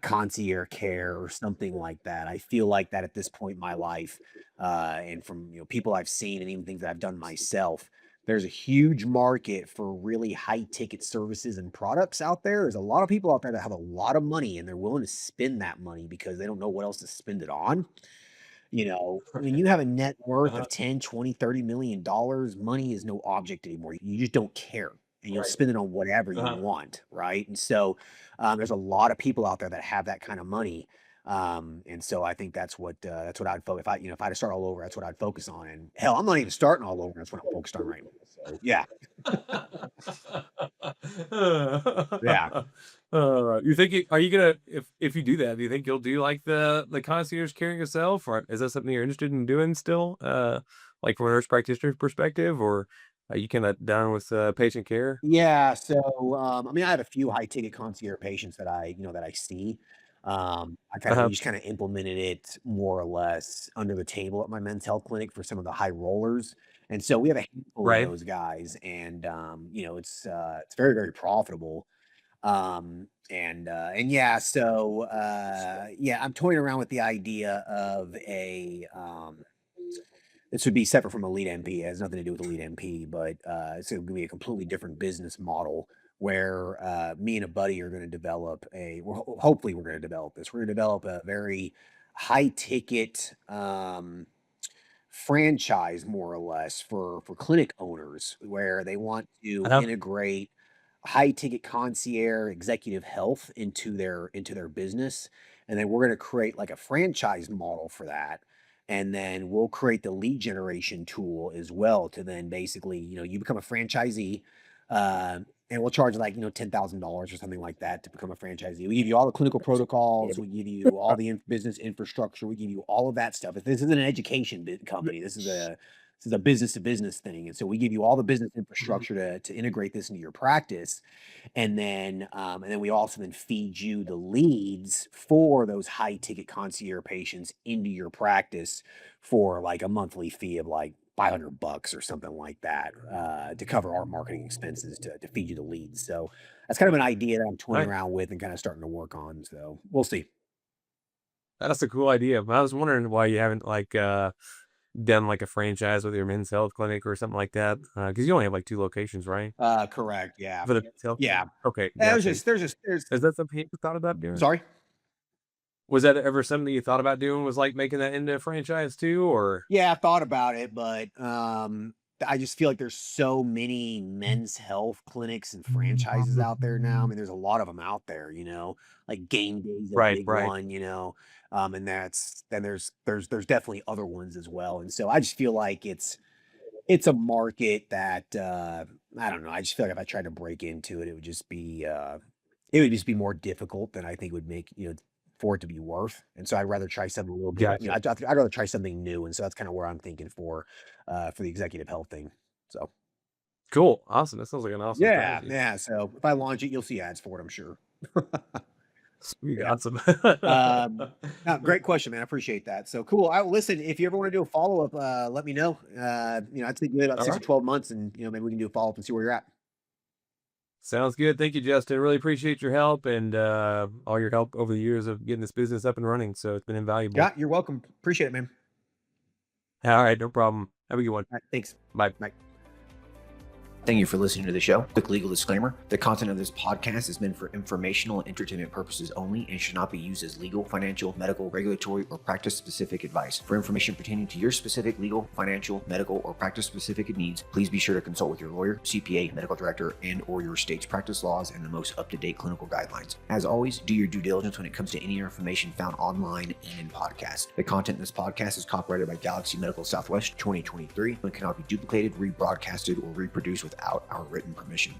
concierge care or something like that. I feel like that at this point in my life, and from people I've seen and even things that I've done myself, there's a huge market for really high ticket services and products out there. There's a lot of people out there that have a lot of money and they're willing to spend that money because they don't know what else to spend it on. When Right. you have a net worth Uh-huh. of 10, 20, $30 million, money is no object anymore. You just don't care and you'll Right. spend it on whatever you Uh-huh. want. Right. And so there's a lot of people out there that have that kind of money. And so I think that's what I'd focus if if I had to start all over, that's what I'd focus on. And hell, I'm not even starting all over. That's what I'm focused on right now. So yeah. Yeah. You think are you gonna if you do that? Do you think you'll do like the concierge care yourself, or is that something you're interested in doing still? Like from a nurse practitioner's perspective, or are you kind of done with patient care? Yeah, so, I mean, I have a few high ticket concierge patients that I see. We Uh-huh. just kind of implemented it more or less under the table at my men's health clinic for some of the high rollers. And so we have a handful of Right. those guys, and it's very, very profitable. And yeah, so yeah, I'm toying around with the idea of a this would be separate from Elite MP. It has nothing to do with Elite MP, but it's going to be a completely different business model where me and a buddy are going to develop hopefully we're going to develop this. We're going to develop a very high ticket franchise, more or less, for clinic owners, where they want to Uh-huh. integrate high ticket concierge executive health into their business. And then we're going to create like a franchise model for that. And then we'll create the lead generation tool as well to then basically, you become a franchisee. And we'll charge like, $10,000 or something like that to become a franchisee. We give you all the clinical protocols. We give you all the business infrastructure. We give you all of that stuff. If this isn't an education company, this is a business to business thing. And so we give you all the business infrastructure to integrate this into your practice. And then we also then feed you the leads for those high ticket concierge patients into your practice for like a monthly fee of like $500 or something like that, to cover our marketing expenses to feed you the leads. So that's kind of an idea that I'm toying Nice. around with and kind of starting to work on. So we'll see. That's a cool idea. I was wondering why you haven't done like a franchise with your men's health clinic or something like that. Because you only have like 2 locations, right? Correct. Yeah. For the men's health clinic? Yeah. Okay, There's gotcha. just, there's just, there's, Is that something you thought about doing? sorry. Was that ever something you thought about doing, was like making that into a franchise too, or? Yeah, I thought about it, but I just feel like there's so many men's health clinics and franchises out there now. I mean, there's a lot of them out there, like Game Day's a Right, big right. one, and there's definitely other ones as well. And so I just feel like it's a market that I don't know. I just feel like if I tried to break into it, it would just be more difficult than I think would make, for it to be worth. And so I'd rather try something a little bit, Gotcha. I'd rather try something new. And so that's kind of where I'm thinking for the executive health thing. So Cool. Awesome. That sounds like an awesome yeah, strategy. yeah. So if I launch it, you'll see ads for it, I'm sure. Sweet, Yeah. awesome. No, great question, man. I appreciate that. So cool. I listen. If you ever want to do a follow up, let me know. I'd say give it about six or Alright. 12 months, and maybe we can do a follow up and see where you're at. Sounds good. Thank you, Justin. Really appreciate your help and, all your help over the years of getting this business up and running, so it's been invaluable. Yeah, you're welcome. Appreciate it, man. Alright, no problem. Have a good one. All right, thanks. Bye. Bye. Thank you for listening to the show. Quick legal disclaimer. The content of this podcast is meant for informational and entertainment purposes only and should not be used as legal, financial, medical, regulatory, or practice-specific advice. For information pertaining to your specific legal, financial, medical, or practice-specific needs, please be sure to consult with your lawyer, CPA, medical director, and/or your state's practice laws and the most up-to-date clinical guidelines. As always, do your due diligence when it comes to any information found online and in podcasts. The content in this podcast is copyrighted by Galaxy Medical Southwest 2023 and cannot be duplicated, rebroadcasted, or reproduced without our written permission.